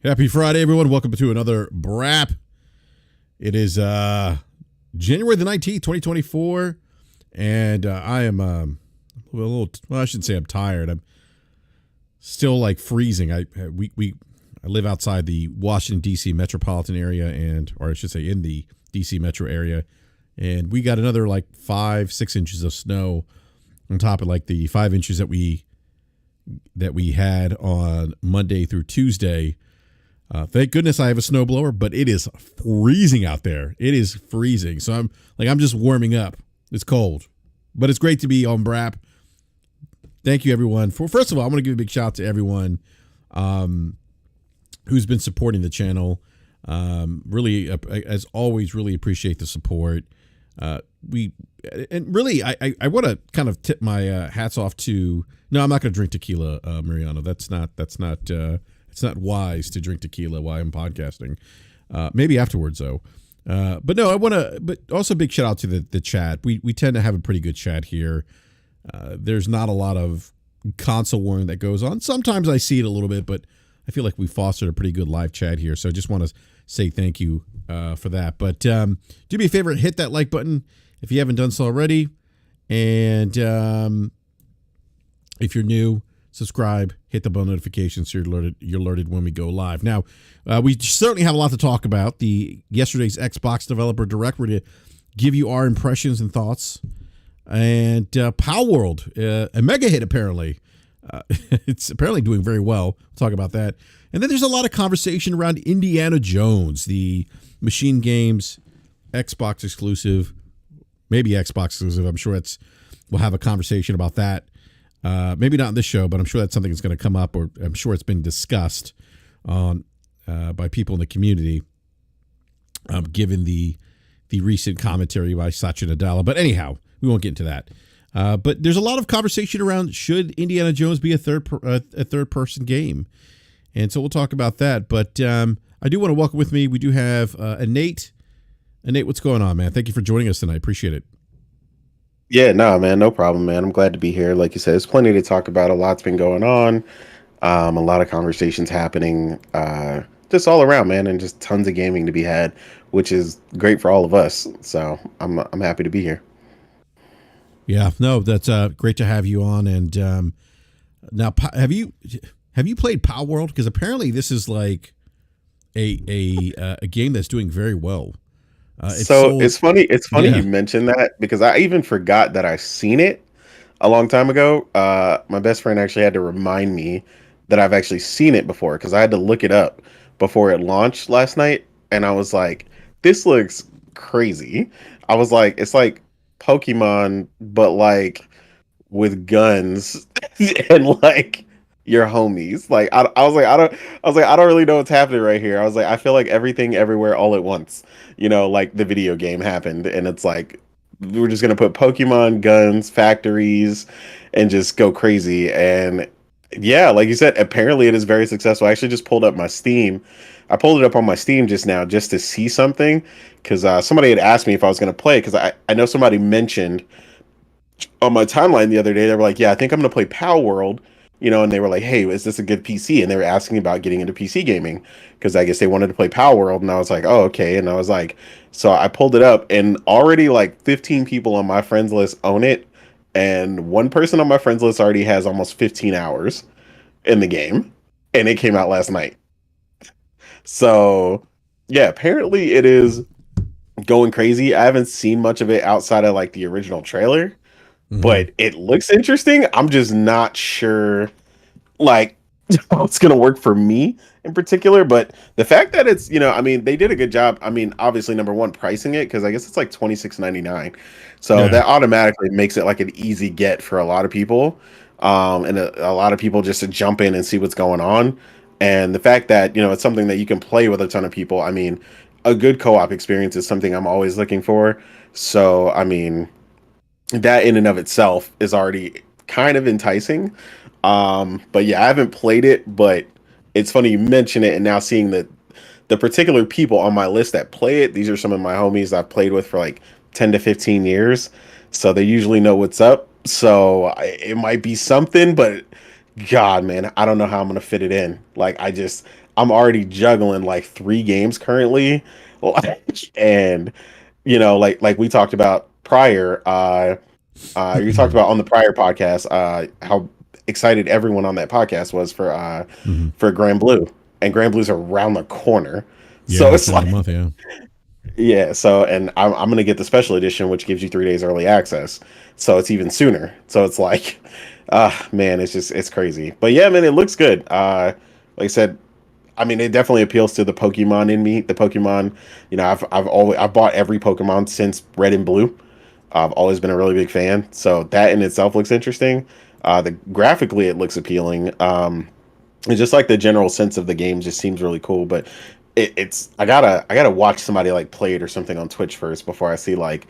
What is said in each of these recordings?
Happy Friday, everyone. Welcome to another BRAP. It is January the 19th, 2024, and I am a little, well, I shouldn't say I'm tired. I'm still like freezing. I live outside the Washington, D.C. metropolitan area, or I should say in the D.C. metro area, and we got another like 5-6 inches of snow on top of like the 5 inches that we had on Monday through Tuesday. Thank goodness I have a snowblower, but it is freezing out there. It is freezing. So I'm just warming up. It's cold, but it's great to be on BRAP. Thank you, everyone. First of all, I want to give a big shout out to everyone who's been supporting the channel. Really, as always, really appreciate the support. I want to kind of tip my hats off to. No, I'm not going to drink tequila, Mariano. That's not. It's not wise to drink tequila while I'm podcasting. Maybe afterwards, though. But no, I want to. But also, big shout out to the chat. We tend to have a pretty good chat here. There's not a lot of console warring that goes on. Sometimes I see it a little bit, but I feel like we fostered a pretty good live chat here. So I just want to say thank you for that. But do me a favor, hit that like button if you haven't done so already, and if you're new, subscribe, hit the bell notification so you're alerted when we go live. Now, we certainly have a lot to talk about. Yesterday's Xbox Developer Direct, we're going to give you our impressions and thoughts. And Palworld, a mega hit apparently. It's apparently doing very well. We'll talk about that. And then there's a lot of conversation around Indiana Jones, the Machine Games Xbox exclusive, maybe Xbox exclusive. I'm sure we'll have a conversation about that. Maybe not in this show, but I'm sure that's something that's going to come up, or I'm sure it's been discussed by people in the community, given the recent commentary by Satya Nadella. But anyhow, we won't get into that. But there's a lot of conversation around, should Indiana Jones be a third person game? And so we'll talk about that. But I do want to welcome with me, we do have Nate. Nate, what's going on, man? Thank you for joining us tonight. Appreciate it. Yeah, no, man, no problem, man. I'm glad to be here. Like you said, there's plenty to talk about. A lot's been going on. A lot of conversations happening, just all around, man, and just tons of gaming to be had, which is great for all of us. So I'm happy to be here. Yeah, no, that's great to have you on. And now, have you played Palworld? Because apparently this is like a game that's doing very well. It's funny. It's funny Yeah. you mentioned that because I even forgot that I've seen it a long time ago. My best friend actually had to remind me that I've actually seen it before because I had to look it up before it launched last night, and I was like, "This looks crazy." I was like, "It's like Pokemon, but like with guns and like your homies." Like I was like, I don't really know what's happening right here. I was like, I feel like everything everywhere all at once. Like the video game happened, and it's like we're just gonna put Pokemon, guns, factories, and just go crazy. And yeah, like you said, apparently it is very successful. I actually just pulled up my Steam. I pulled it up on my Steam just now just to see something because somebody had asked me if I was gonna play because I know somebody mentioned on my timeline the other day, they were like, "Yeah, I think I'm gonna play Palworld," and they were like, "Hey, is this a good PC?" And they were asking about getting into PC gaming because I guess they wanted to play Palworld, and I was like, "Oh, okay." And I was like, so I pulled it up, and already like 15 people on my friends list own it, and one person on my friends list already has almost 15 hours in the game, and it came out last night. So yeah, apparently it is going crazy. I haven't seen much of it outside of like the original trailer, but it looks interesting. I'm just not sure, like, how it's gonna work for me in particular. But the fact that it's, I mean, they did a good job. I mean, obviously, number one, pricing it because I guess it's like $26.99, so Yeah. that automatically makes it like an easy get for a lot of people, and a lot of people just to jump in and see what's going on. And the fact that it's something that you can play with a ton of people. I mean, a good co-op experience is something I'm always looking for. So, I mean, that in and of itself is already kind of enticing. But yeah, I haven't played it, but it's funny you mention it, and now seeing that the particular people on my list that play it, these are some of my homies I've played with for like 10 to 15 years. So they usually know what's up. So it might be something, but God, man, I don't know how I'm gonna fit it in. Like I'm already juggling like 3 games currently, and like we talked about prior. You talked about on the prior podcast how excited everyone on that podcast was Hmm. for Grand Blue, and Grand Blue's around the corner. So Yeah, it's it's the end of the like, month. Yeah. yeah. So, and I'm gonna get the special edition, which gives you 3 days early access. So it's even sooner. So it's like, man, it's crazy. But yeah, man, it looks good. Like I said, I mean, it definitely appeals to the Pokemon in me. The Pokemon, I've bought every Pokemon since Red and Blue. I've always been a really big fan. So that in itself looks interesting. The graphically, it looks appealing. And just like the general sense of the game just seems really cool. But it's I gotta watch somebody like play it or something on Twitch first before I see like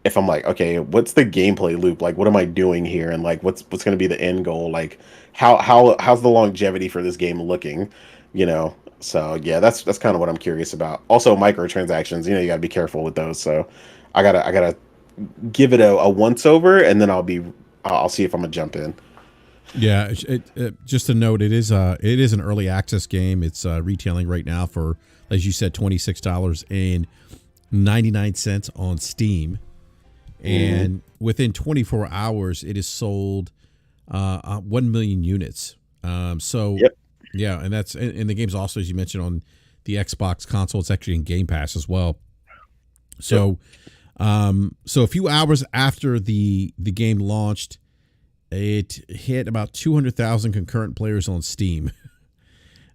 if I'm like, okay, what's the gameplay loop? Like, what am I doing here? And like, what's going to be the end goal? Like, how's the longevity for this game looking? So yeah, that's kind of what I'm curious about. Also, microtransactions. You got to be careful with those. So I gotta give it a once over, and then I'll see if I'm gonna jump in. Yeah, just a note, it is an early access game. It's retailing right now for, as you said, $26.99 on Steam, and within 24 hours, it is sold 1 million units. So Yep. yeah, and and the game's also, as you mentioned, on the Xbox console. It's actually in Game Pass as well. So, so a few hours after the game launched, it hit about 200,000 concurrent players on Steam.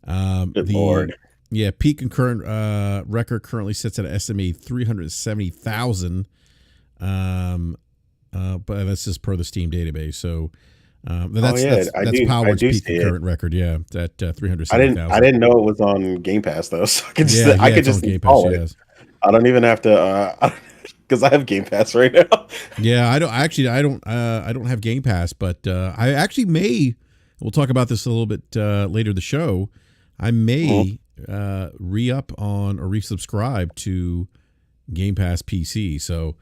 Good lord. Yeah, peak concurrent record currently sits at an estimated 370,000. But that's just per the Steam database. So that's Yeah, that's that's I Palworld's do peak see it. concurrent record. Yeah, at I 370,000. didn't know it was on Game Pass though, so Yeah, I yeah, could it's on just Game Pass. install it. Yes. I don't even have to because I have Game Pass right now. Yeah, I don't have Game Pass, but I actually may. We'll talk about this a little bit later in the show. I may re-up on or resubscribe to Game Pass PC. So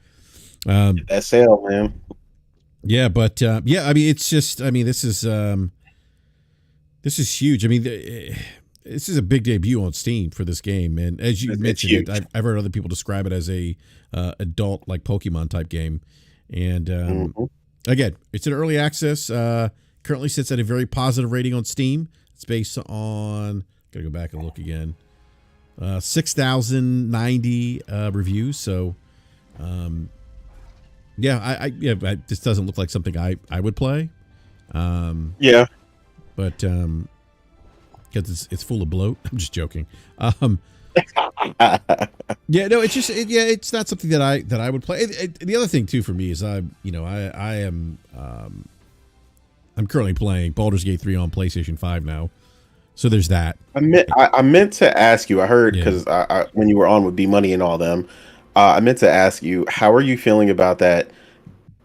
That sale, man. yeah, but yeah, I mean, it's just, I mean, this is huge. I mean, this is a big debut on Steam for this game, and as you It's mentioned, huge. I've heard other people describe it as a adult like Pokemon type game, and Mhm. again, it's an early access. Currently sits at a very positive rating on Steam. It's based on, gotta go back and look again, 6,090 reviews. So, yeah, this doesn't look like something I would play. Yeah. But because it's full of bloat. I'm just joking. Yeah, no, it's not something that I would play. The other thing too for me is I'm currently playing Baldur's Gate 3 on PlayStation 5 now, so there's that. I meant to ask you. I heard Yeah. because when you were on with B Money and all them, I meant to ask you how are you feeling about that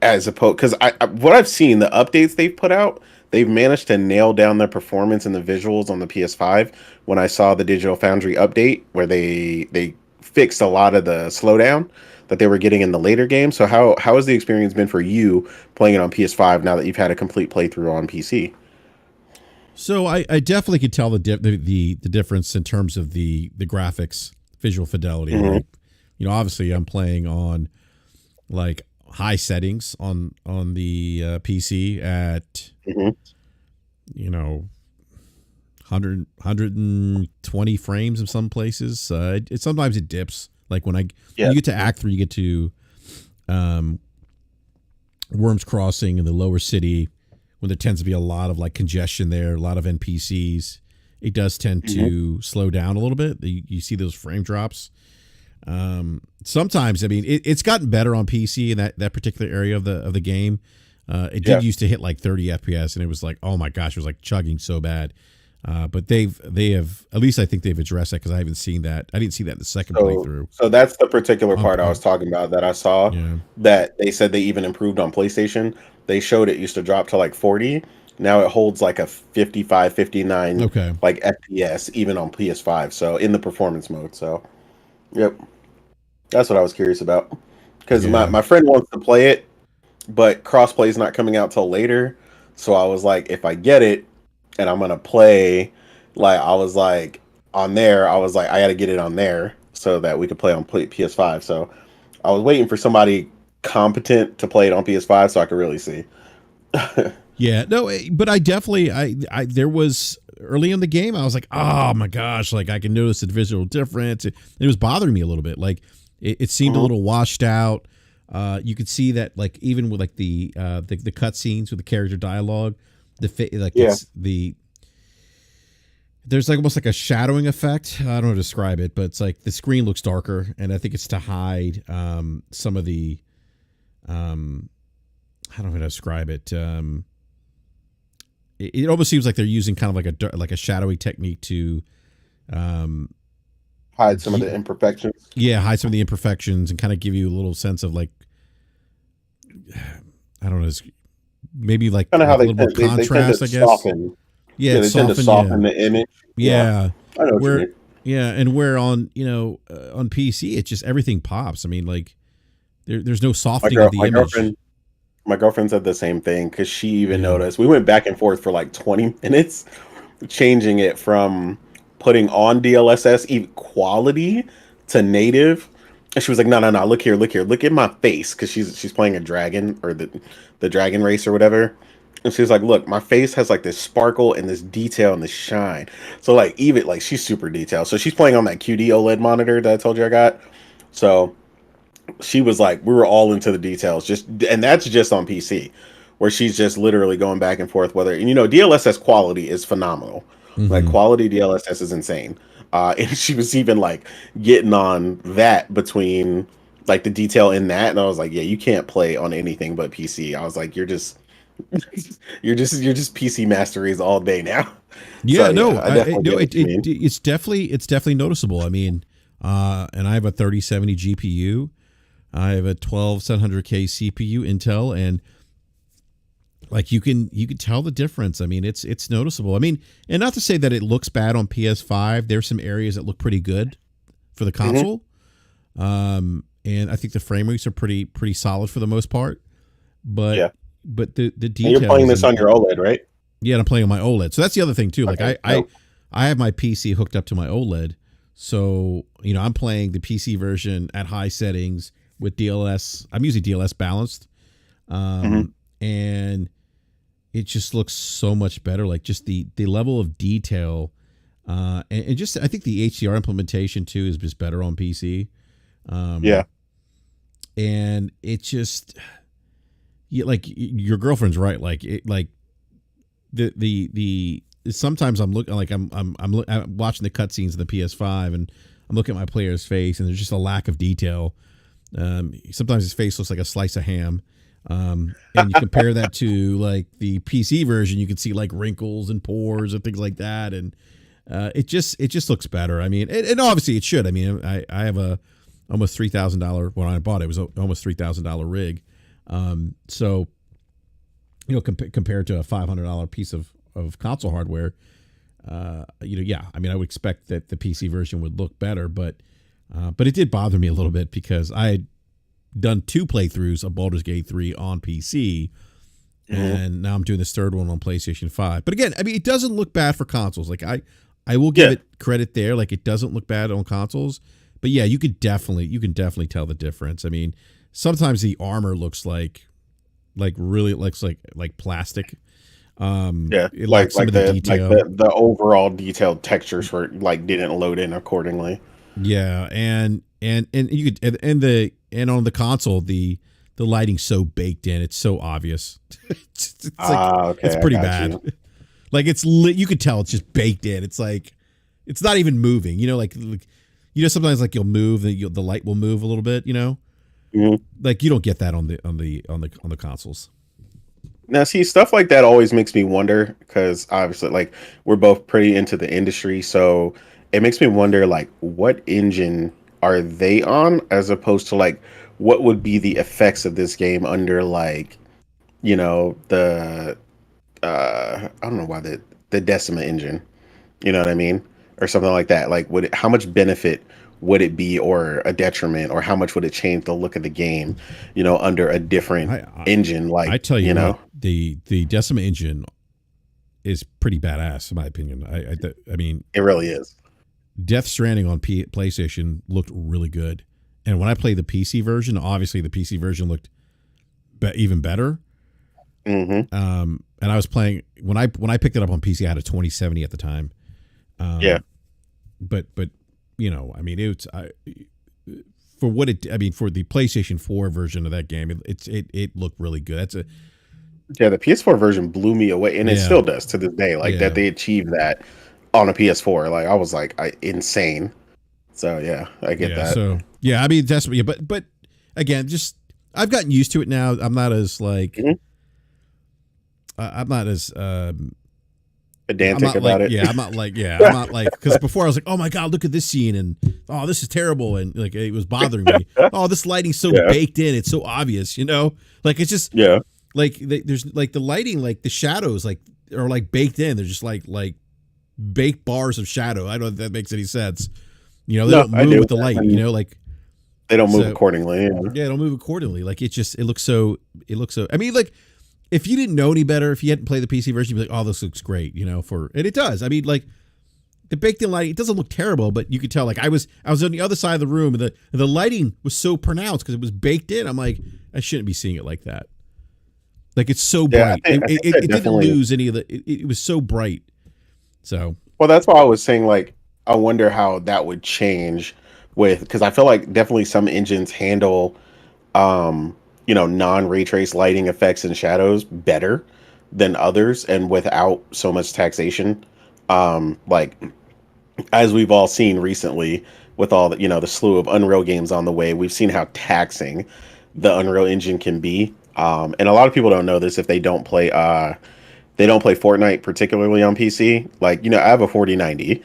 as opposed because what I've seen the updates they've put out, they've managed to nail down the performance and the visuals on the PS5. When I saw the Digital Foundry update where they fixed a lot of the slowdown that they were getting in the later games. So how has the experience been for you playing it on PS5 now that you've had a complete playthrough on PC? So I definitely could tell the difference in terms of the graphics, visual fidelity. Mhm. Right? Obviously I'm playing on like high settings on the PC at Mhm. 120 frames in some places. Sometimes it dips. Like when Yeah. you get to Act 3, you get to Worms Crossing in the lower city, when there tends to be a lot of like congestion there, a lot of NPCs. It does tend to slow down a little bit. You see those frame drops. Sometimes, I mean, it's gotten better on PC in that particular area of the game. It did used to hit like 30 FPS, and it was like, oh my gosh, it was like chugging so bad. But they have, at least I think they've addressed that, because I haven't seen that. I didn't see that in the second playthrough. So that's the particular part I Okay. was talking about that I saw Yeah. that they said they even improved on PlayStation. They showed it used to drop to like 40. Now it holds like a 55, 59 Okay. like FPS even on PS5. So in the performance mode. So yep. That's what I was curious about. Because Yeah. my friend wants to play it, but crossplay is not coming out till later. So I was like, if I get it and I'm gonna play, like I was like, on there, I was like, I got to get it on there so that we could play on PS5. So I was waiting for somebody competent to play it on PS5 so I could really see. Yeah, no, but I definitely, there was early in the game, I was like, oh my gosh, like I can notice the visual difference. It was bothering me a little bit. Like it seemed a Mhm. little washed out. You could see that, like even with like the cut scenes with the character dialogue, like Yeah, it's there's like almost like a shadowing effect. I don't know how to describe it, but it's like the screen looks darker, and I think it's to hide some of the I don't know how to describe it. It almost seems like they're using kind of like a shadowy technique to hide some of the imperfections. yeah, hide some of the imperfections and kind of give you a little sense of like, I don't know, maybe Kind of like how a little more they tend to contrast, I guess. soften. Yeah, Yeah, it's they tend to softened. Yeah, soften the image. Yeah, yeah. I know what you Where mean. yeah, and where on on PC it's just everything pops. I mean, like there's no My softening of girl, the my image. girlfriend, my girlfriend said the same thing because she even Yeah. noticed. We went back and forth for like 20 minutes, changing it from putting on DLSS quality to native. And she was like, "No, no, no! Look here, look here, look at my face," because she's playing a dragon or the dragon race or whatever. And she's like, "Look, my face has like this sparkle and this detail and this shine." So like even like she's super detailed. So she's playing on that QD OLED monitor that I told you I got. So she was like, we were all into the details, just and that's just on PC, where she's just literally going back and forth. Whether and DLSS quality is phenomenal, like Mm-hmm. quality DLSS is insane. And she was even like getting on that between like the detail in that, and I was like, yeah, you can't play on anything but PC. I was like, you're just PC masteries all day now. So Yeah, yeah, no, I definitely no, get what you mean. it's definitely noticeable. I mean, and I have a 3070 GPU. I have a 12700K CPU Intel, and like you can tell the difference. I mean, it's noticeable. I mean, and not to say that it looks bad on PS5. There's some areas that look pretty good for the Hmm. console. And I think the frame rates are pretty solid for the most part. But Yeah, the and you're playing details this and on your OLED, right? yeah, and I'm playing on my OLED. So that's the other thing too. Like Okay, I have my PC hooked up to my OLED. So, I'm playing the PC version at high settings with DLS. I'm using DLS balanced. hmm And it just looks so much better. Like just the level of detail, and just I think the HDR implementation too is just better on PC. yeah. Um, and it just yeah, like your girlfriend's right. Like the sometimes I'm looking like I'm watching the cutscenes of the PS5 and I'm looking at my player's face and there's just a lack of detail. Sometimes his face looks like a slice of ham. And you compare that to like the PC version, you can see like wrinkles and pores and things like that, and it just looks better. I mean, and obviously it should. I mean, I have a almost $3,000 when I bought it, it was almost $3,000 rig. So compared to a $500 piece of console hardware, yeah, I mean, I would expect that the PC version would look better, but it did bother me a little bit because I had done 2 playthroughs of Baldur's Gate 3 on PC, Hmm. and now I'm doing this third one on PlayStation 5. But again, I mean, it doesn't look bad for consoles. Like I will give Yeah. it credit there. Like it doesn't look bad on consoles. But yeah, you can definitely tell the difference. I mean, sometimes the armor looks like really looks like plastic. Yeah, It lacks some like of the like detail. the overall detailed textures were like didn't load in accordingly. Yeah, and you could and on the console the lighting's so baked in, it's so obvious. It's like Ah, it's okay, I pretty got bad. you. Like it's lit, you could tell it's just baked in. It's like it's not even moving. Sometimes like you'll move the light will move a little bit. Mhm. Like you don't get that on the consoles. Now, see, stuff like that always makes me wonder because obviously, like, we're both pretty into the industry, so it makes me wonder, like, what engine are they on, as opposed to like what would be the effects of this game under like the I don't know why the Decima engine. You know what I mean? Or something like that. Like, how much benefit would it be, or a detriment, or how much would it change the look of the game, under a different I I, engine? I Like, tell you what, the Decima engine is pretty badass in my opinion. I mean, it really is. Death Stranding on PlayStation looked really good, and when I played the PC version, obviously the PC version looked even better. Mm-hmm. And I was playing when I picked it up on PC, I had a 2070 at the time. Yeah. But you know, I mean, for what it, I mean, for the PlayStation 4 version of that game, it looked really good. That's a Yeah, the PS4 version blew me away, and it yeah, still does to this day. Like yeah, that they achieved that on a PS4. Like I was like, insane. So yeah, I get yeah. that. So yeah, I mean, that's yeah, but again, just I've gotten used to it now. I'm not as like Mhm. I'm not as I'm Pedantic not about like it. yeah, I'm not like yeah, I'm not like because before I was like, oh my god, look at this scene and oh this is terrible and like it was bothering me. Oh, this lighting's so Yeah, baked in, it's so obvious, you know, like it's just yeah, like there's like the lighting, like the shadows, like are like baked in. They're just like baked bars of shadow. I don't know if that makes any sense. You know, they no, don't I move do. with the light. You And know, like they don't move so accordingly. Yeah. yeah, it'll move accordingly. Like it looks so I mean, like if you didn't know any better, if you hadn't played the PC version, you'd be like, oh, this looks great, you know, and it does. I mean, like the baked in lighting, it doesn't look terrible, but you could tell like I was on the other side of the room and the lighting was so pronounced because it was baked in. I'm like, I shouldn't be seeing it like that. Like it's so Yeah, bright. I think that It didn't definitely. lose any of it was so bright. So Well, that's why I was saying like I wonder how that would change with because I feel like definitely some engines handle non ray trace lighting effects and shadows better than others and without so much taxation. Like as we've all seen recently with all the slew of Unreal games on the way, we've seen how taxing the Unreal Engine can be. And a lot of people don't know this if they don't play Fortnite particularly on PC. Like, I have a 4090.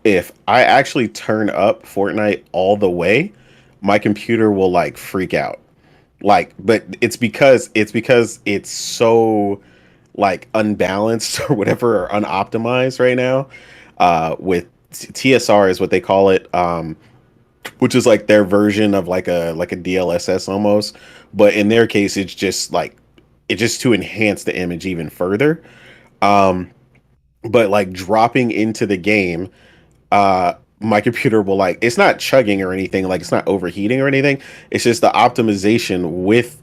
If I actually turn up Fortnite all the way, my computer will like freak out. Like, but it's so like unbalanced or whatever or unoptimized right now. With TSR is what they call it, which is like their version of like a DLSS almost. But in their case, it's just to enhance the image even further. But like dropping into the game, my computer will like it's not chugging or anything, like it's not overheating or anything. It's just the optimization with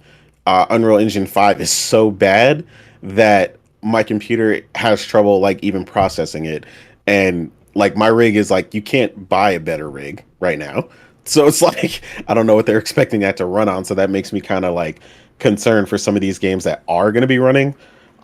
Unreal Engine 5 is so bad that my computer has trouble like even processing it. And like my rig is like you can't buy a better rig right now. So it's like I don't know what they're expecting that to run on. So that makes me kind of like concerned for some of these games that are going to be running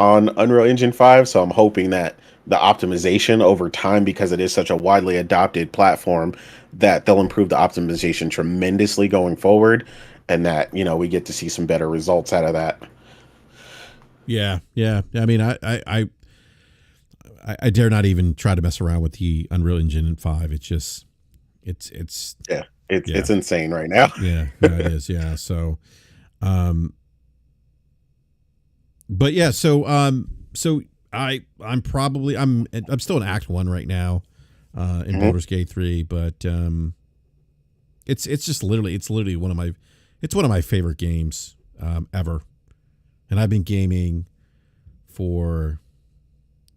on Unreal Engine 5. So I'm hoping that the optimization over time, because it is such a widely adopted platform, that they'll improve the optimization tremendously going forward, and that we get to see some better results out of that. yeah, yeah. I mean, I dare not even try to mess around with the Unreal Engine 5. It's just it's Yeah, it's yeah, it's insane right now. yeah, yeah, it is. Yeah. So, um, but yeah, so I'm still in Act 1 right now, in Mhm. Baldur's Gate 3, but it's literally one of my favorite games ever, and I've been gaming for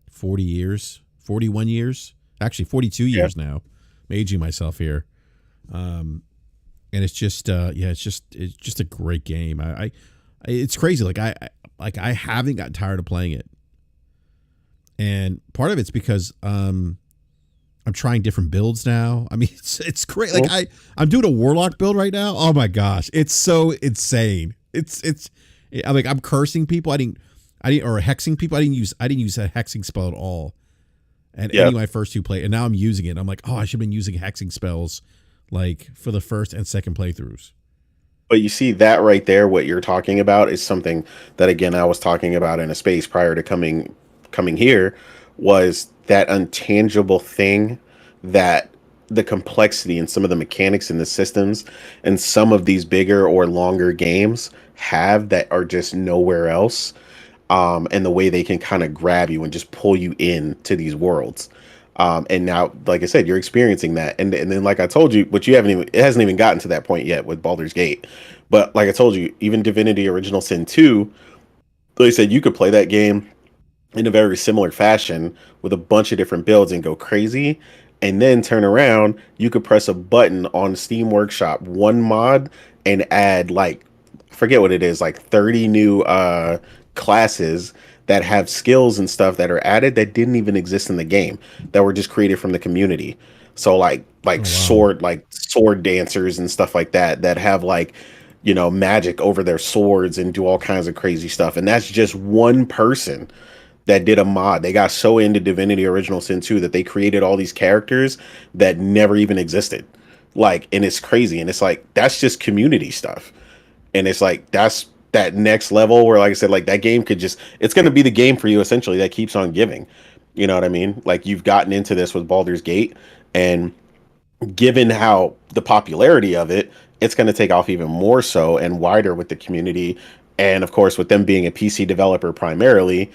40 years, 41 years, actually 42 Yeah. years now. I'm aging myself here. And it's just it's just a great game. It's crazy. I haven't gotten tired of playing it. And part of it's because I'm trying different builds now. I mean, it's great. Like Mhm. I'm doing a warlock build right now. Oh my gosh, it's so insane. I'm like I'm cursing people. I didn't or hexing people. I didn't use a hexing spell at all. And any Yeah. of my first two play, and now I'm using it. I'm like, oh, I should have been using hexing spells like for the first and second playthroughs. But you see that right there, what you're talking about is something that again I was talking about in a space prior to coming here, was that untangible thing that the complexity and some of the mechanics in the systems and some of these bigger or longer games have that are just nowhere else. And the way they can kind of grab you and just pull you into these worlds. And now, like I said, you're experiencing that, and then like I told you, but it hasn't even gotten to that point yet with Baldur's Gate. But like I told you, even Divinity Original Sin 2, they said you could play that game in a very similar fashion with a bunch of different builds and go crazy. and then turn around, you could press a button on Steam Workshop, one mod, and add like, I forget what it is, like 30 new classes that have skills and stuff that are added that didn't even exist in the game, that were just created from the community. So Oh wow. like sword dancers and stuff like that, that have like, you know, magic over their swords and do all kinds of crazy stuff. And that's just one person that did a mod. They got so into Divinity Original Sin 2 that they created all these characters that never even existed. Like, and it's crazy. And it's like, that's just community stuff. And it's like, that's that next level where, like I said, like that game could just, it's going to be the game for you essentially that keeps on giving. You know what I mean? Like, you've gotten into this with Baldur's Gate, and given how the popularity of it, it's going to take off even more so and wider with the community. And of course, with them being a PC developer primarily,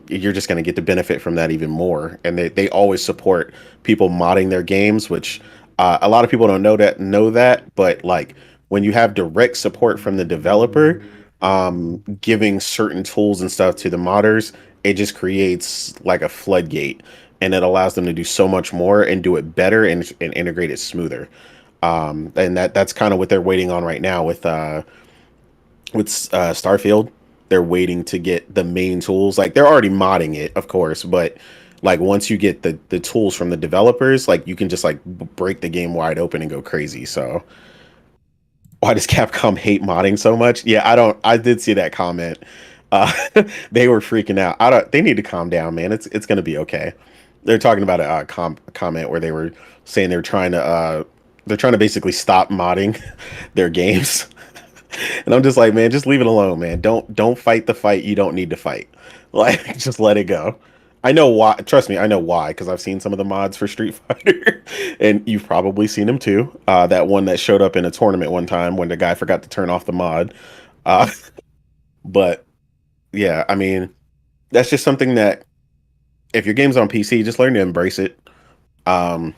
you're just going to get the benefit from that even more. And they always support people modding their games, which a lot of people don't know that, but like when you have direct support from the developer, giving certain tools and stuff to the modders, it just creates like a floodgate, and it allows them to do so much more and do it better and integrate it smoother. And that's kind of what they're waiting on right now with Starfield. They're waiting to get the main tools. Like, they're already modding it, of course, but like once you get the tools from the developers, like you can just like break the game wide open and go crazy. So why does Capcom hate modding so much? Yeah, I did see that comment. Uh, they were freaking out. I don't. They need to calm down, man. It's gonna be okay. They're talking about a comment where they were saying they're trying to basically stop modding their games. And I'm just like, man, just leave it alone, man. Don't fight the fight you don't need to fight. Like, just let it go. I know why. Trust me, I know why, because I've seen some of the mods for Street Fighter, and you've probably seen them too. That one that showed up in a tournament one time when the guy forgot to turn off the mod. Uh, but yeah, I mean, that's just something that if your game's on PC, just learn to embrace it. Um,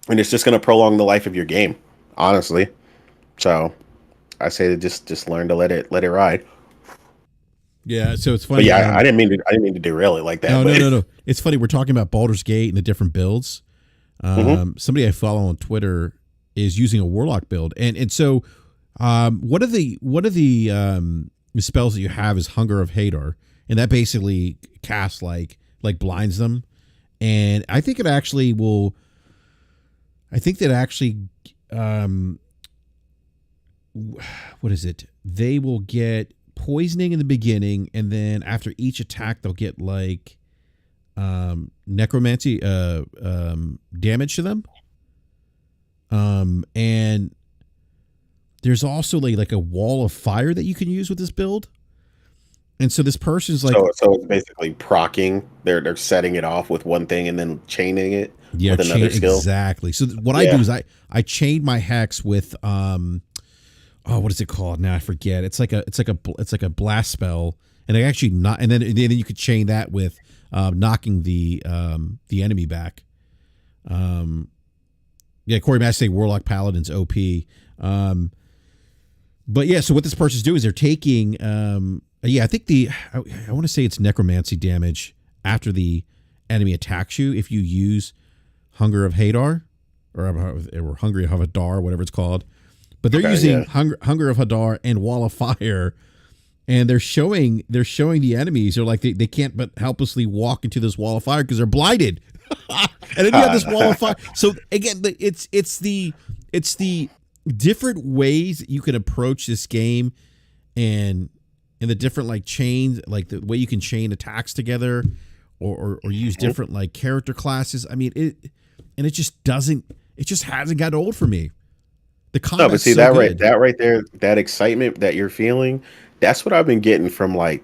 and it's just going to prolong the life of your game, honestly. So I say to just learn to let it ride. Yeah, so it's But funny. yeah, I didn't mean to derail it like that. No, no, But no, no. It's funny. We're talking about Baldur's Gate and the different builds. Mhm. Somebody I follow on Twitter is using a warlock build, and so one of the spells that you have is Hunger of Hadar, and that basically casts like blinds them, and I think it actually will. I think that actually, um, what is it? They will get poisoning in the beginning, and then after each attack, they'll get like necromancy damage to them. And there's also like a wall of fire that you can use with this build. And so this person's like, So it's basically procking. They're setting it off with one thing and then chaining it yeah, with chain another skill. exactly. So what I do Yeah. is I chain my hex with oh, what is it called now? I forget. It's like a blast spell, and I actually not, and then you could chain that with knocking the enemy back. Yeah, Corey Mass say Warlock Paladin's OP. But yeah, so what this person's doing is they're taking yeah, I think I want to say it's necromancy damage after the enemy attacks you if you use Hunger of Hadar or Hungry of Hadar, whatever it's called. But they're Okay. using Yeah. Hunger of Hadar and Wall of Fire, and they're showing the enemies. They're like they can't but helplessly walk into this wall of fire because they're blinded. And then you have this wall of fire. So again, it's the different ways that you can approach this game, and the different like chains, like the way you can chain attacks together, or use Mhm. different like character classes. I mean it just doesn't. It just hasn't got old for me. The No, but combat's see so good. that right there, that excitement that you're feeling, that's what I've been getting from like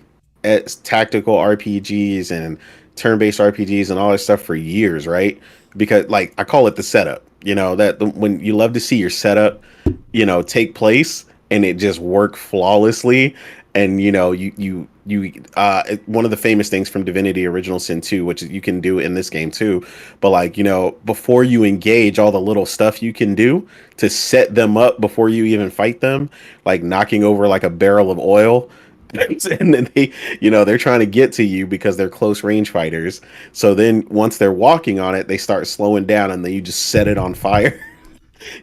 tactical RPGs and turn-based RPGs and all that stuff for years, right? Because like I call it the setup. You know, when you love to see your setup, you know, take place and it just work flawlessly. And you know, one of the famous things from Divinity Original Sin 2, which you can do in this game too, but like, you know, before you engage, all the little stuff you can do to set them up before you even fight them, like knocking over like a barrel of oil and then they're trying to get to you because they're close range fighters. So then once they're walking on it, they start slowing down, and then you just set it on fire.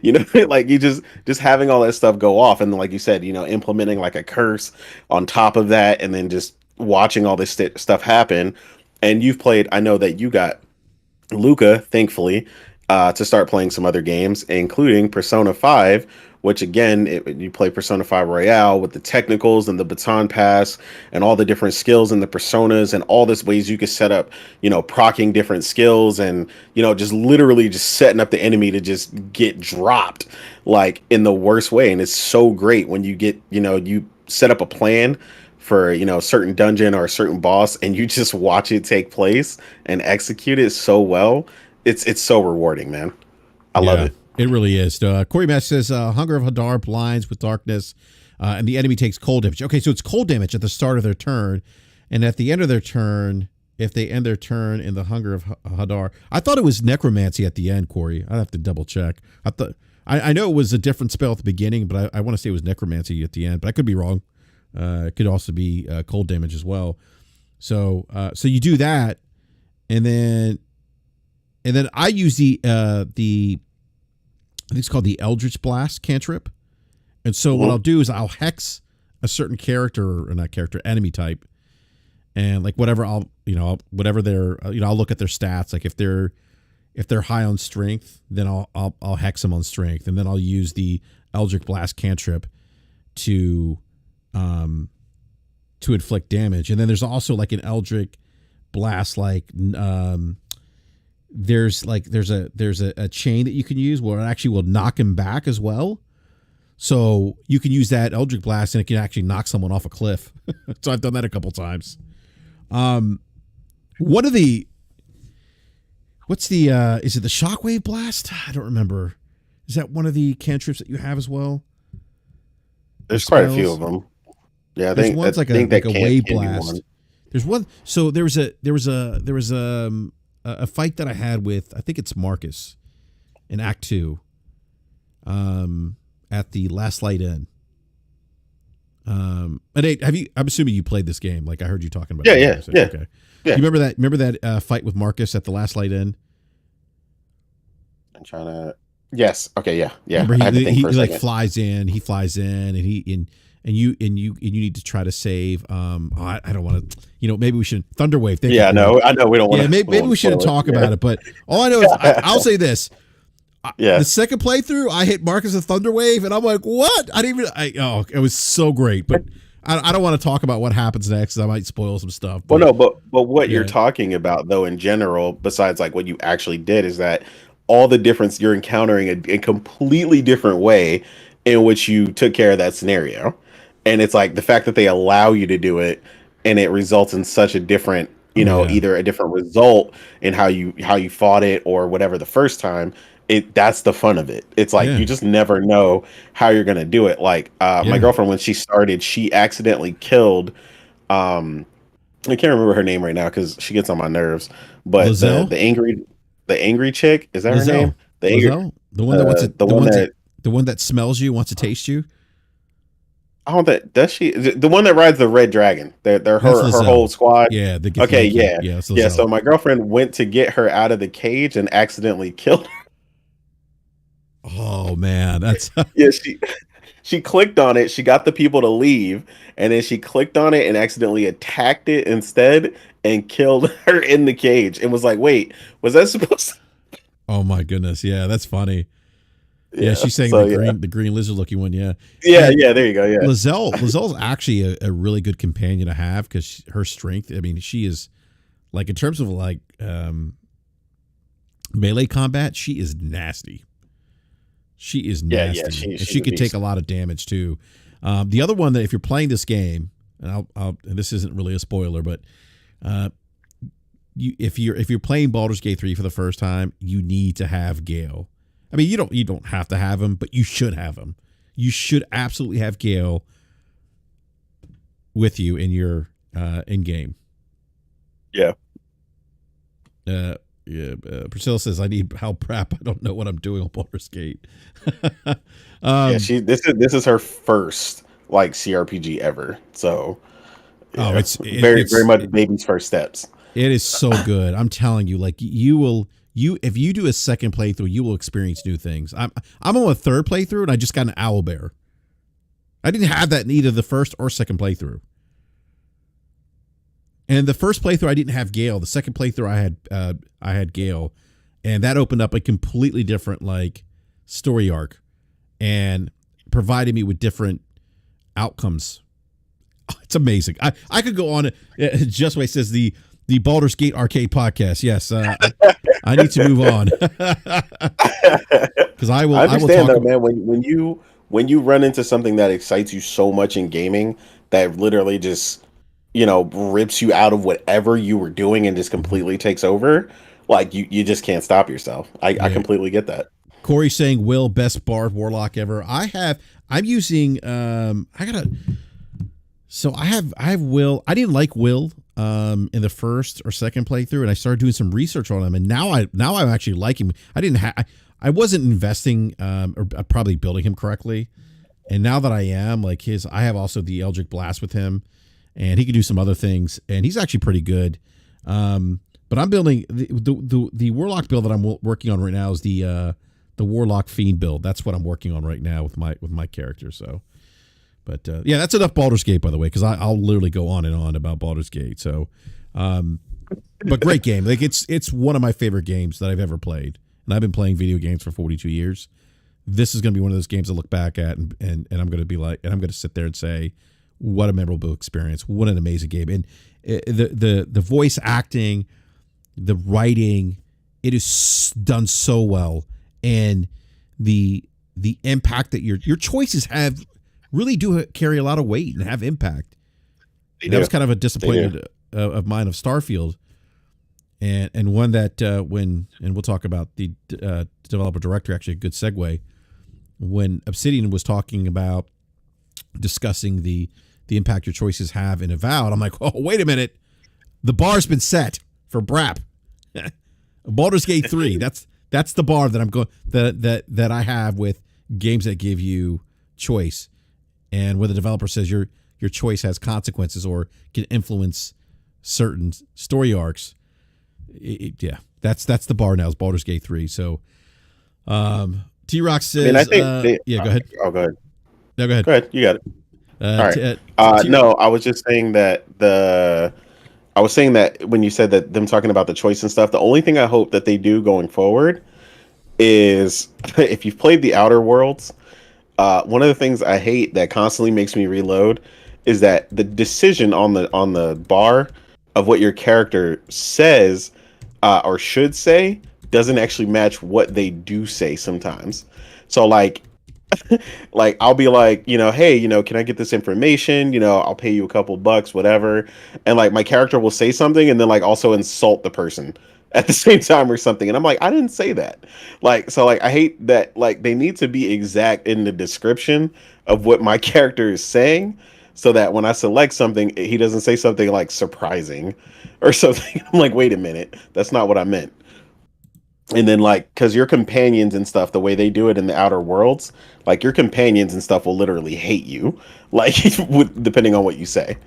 Like you just having all that stuff go off, and then, like you said, implementing like a curse on top of that, and then just watching all this stuff happen. And you've played, I know that you got Luca, thankfully, to start playing some other games, including Persona 5, which again, you play Persona 5 Royale with the technicals and the baton pass and all the different skills and the personas and all this ways you could set up, procking different skills and, just literally just setting up the enemy to just get dropped like in the worst way. And it's so great when you get, you set up a plan for a certain dungeon or a certain boss, and you just watch it take place and execute it so well. It's so rewarding, man. I love it. It really is. Corey Mesh says, Hunger of Hadar blinds with darkness, and the enemy takes cold damage. Okay, so it's cold damage at the start of their turn, and at the end of their turn, if they end their turn in the Hunger of Hadar. I thought it was necromancy at the end, Corey. I'd have to double check. I know it was a different spell at the beginning, but I want to say it was necromancy at the end, but I could be wrong. It could also be cold damage as well. So you do that, and then I use the I think it's called the Eldritch Blast cantrip. And so what I'll do is I'll hex a certain character, or not character, enemy type, and like whatever whatever their I'll look at their stats. Like if they're high on strength, then I'll hex them on strength, and then I'll use the Eldritch Blast cantrip to inflict damage. And then there's also like an Eldritch Blast there's a chain that you can use where it actually will knock him back as well. So you can use that Eldritch Blast and it can actually knock someone off a cliff. So I've done that a couple times. Is it the Shockwave Blast? I don't remember. Is that one of the cantrips that you have as well? There's quite a few of them. Yeah, I think one's like a wave blast. There's one. So there was a fight that I had with, I think it's Marcus in Act 2, at the Last Light Inn. And I'm assuming you played this game. Like I heard you talking about. Yeah. Okay. Yeah. You remember that fight with Marcus at the Last Light Inn? I'm trying to. Yes. Okay. Yeah. Remember he like flies in, and you need to try to save. I don't want to. Maybe we should Thunderwave. I know we don't want to. Yeah, maybe we shouldn't talk about it. But all I know is I'll say this. The second playthrough, I hit Marcus a Thunderwave, and I'm like, what? It was so great. But I don't want to talk about what happens next, because I might spoil some stuff. But, well, no, but what you're talking about, though, in general, besides like what you actually did, is that all the difference you're encountering a completely different way in which you took care of that scenario. And it's like the fact that they allow you to do it, and it results in such a different, either a different result in how you fought it or whatever the first time. That's the fun of it. It's like you just never know how you're gonna do it. Like my girlfriend, when she started, she accidentally killed. I can't remember her name right now because she gets on my nerves. But the angry chick, is that her name? The one that the one that smells you, wants to taste you. I don't think does she the one that rides the red dragon. They're her whole squad. Yeah. Yeah. So my girlfriend went to get her out of the cage and accidentally killed her. Oh man, that's she clicked on it. She got the people to leave, and then she clicked on it and accidentally attacked it instead and killed her in the cage. And was like, "Wait, was that supposed to?" Oh my goodness, yeah, that's funny. Yeah, she's saying the green lizard looking one. Yeah. There you go. Yeah, Lazelle's actually a really good companion to have because her strength. I mean, she is like in terms of like melee combat, she is nasty. She is nasty. Yeah, she could take a lot of damage too. The other one that if you're playing this game, and and this isn't really a spoiler, but if you're playing Baldur's Gate 3 for the first time, you need to have Gale. I mean, you don't have to have him, but you should have him. You should absolutely have Gale with you in your in game. Yeah. Priscilla says, "I need help, BRAP. I don't know what I'm doing on Baldur's Gate." This is her first like CRPG ever. So Oh, Yeah, very very much it baby's first steps. is so good. I'm telling you, like you will you if you do a second playthrough, you will experience new things. I'm on a third playthrough and I just got an owl bear. I didn't have that in either the first or second playthrough. And the first playthrough I didn't have Gale. The second playthrough I had Gale, and that opened up a completely different like story arc, and provided me with different outcomes. It's amazing. I could go on. Just way says the Baldur's Gate arcade podcast. Yes, I need to move on because I will. I I will understand talk though, about. man. When you run into something that excites you so much in gaming that literally just rips you out of whatever you were doing and just completely takes over, like you just can't stop yourself. I Yeah, completely get that. Corey saying Will best bard warlock ever. I'm using. I gotta. So I have Will. I didn't like Will in the first or second playthrough, and I started doing some research on him, and now I actually like him. I wasn't investing or probably building him correctly, and now that I am, like I have also the Eldritch Blast with him, and he can do some other things, and he's actually pretty good. But I'm building the Warlock build that I'm working on right now is the Warlock Fiend build. That's what I'm working on right now with my character. So. But yeah, that's enough Baldur's Gate, by the way, because I'll literally go on and on about Baldur's Gate. So, but great game. Like it's one of my favorite games that I've ever played, and I've been playing video games for 42 years. This is going to be one of those games I look back at, and I'm going to be like, and I'm going to sit there and say, what a memorable experience, what an amazing game, and the voice acting, the writing, it is done so well, and the impact that your choices have. Really do carry a lot of weight and have impact. That was kind of a disappointment of mine of Starfield, and one that and we'll talk about the developer director. Actually, a good segue. When Obsidian was talking about discussing the impact your choices have in Avowed, I'm like, oh wait a minute, the bar's been set for BRAP. Baldur's Gate 3. That's the bar that I'm going that I have with games that give you choice. And where the developer says your choice has consequences or can influence certain story arcs, yeah, that's the bar now. Is Baldur's Gate 3. So, T-Rock says, I think yeah, go ahead. Oh, go ahead. No, go ahead. Go ahead. You got it. All right. No, I was just saying that I was saying that when you said that them talking about the choice and stuff, the only thing I hope that they do going forward is if you've played the Outer Worlds. One of the things I hate that constantly makes me reload is that the decision on the bar of what your character says or should say doesn't actually match what they do say sometimes. So like I'll be like, hey, can I get this information? I'll pay you a couple bucks, whatever. And like my character will say something and then like also insult the person at the same time or something. And I'm like, I didn't say that. So I hate that, like, they need to be exact in the description of what my character is saying so that when I select something, he doesn't say something like surprising or something. I'm like, wait a minute, that's not what I meant. And then like, cause your companions and stuff, the way they do it in the Outer Worlds, like your companions and stuff will literally hate you, like depending on what you say.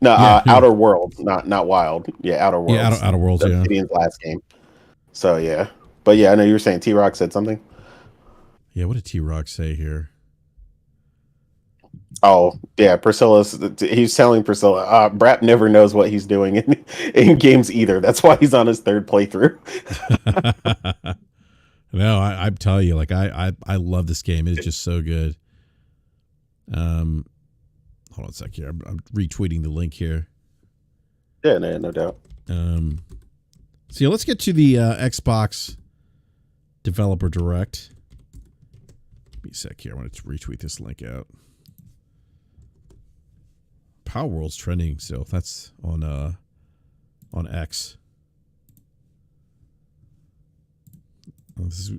No, Yeah, Outer Worlds, not Wild. Yeah, Outer Worlds. yeah, Outer Worlds, yeah. Obsidian's last game. So yeah, but yeah, I know you were saying T-Rock said something. Yeah, what did T-Rock say here? Oh yeah, he's telling Priscilla, BRAP never knows what he's doing in games either. That's why he's on his third playthrough. No, I'm telling you, like I love this game. It's just so good. Hold on a sec here. I'm retweeting the link here. Yeah, no doubt. So yeah, let's get to the Xbox Developer Direct. Give me a sec here. I want to retweet this link out. Palworld's trending still. That's on X.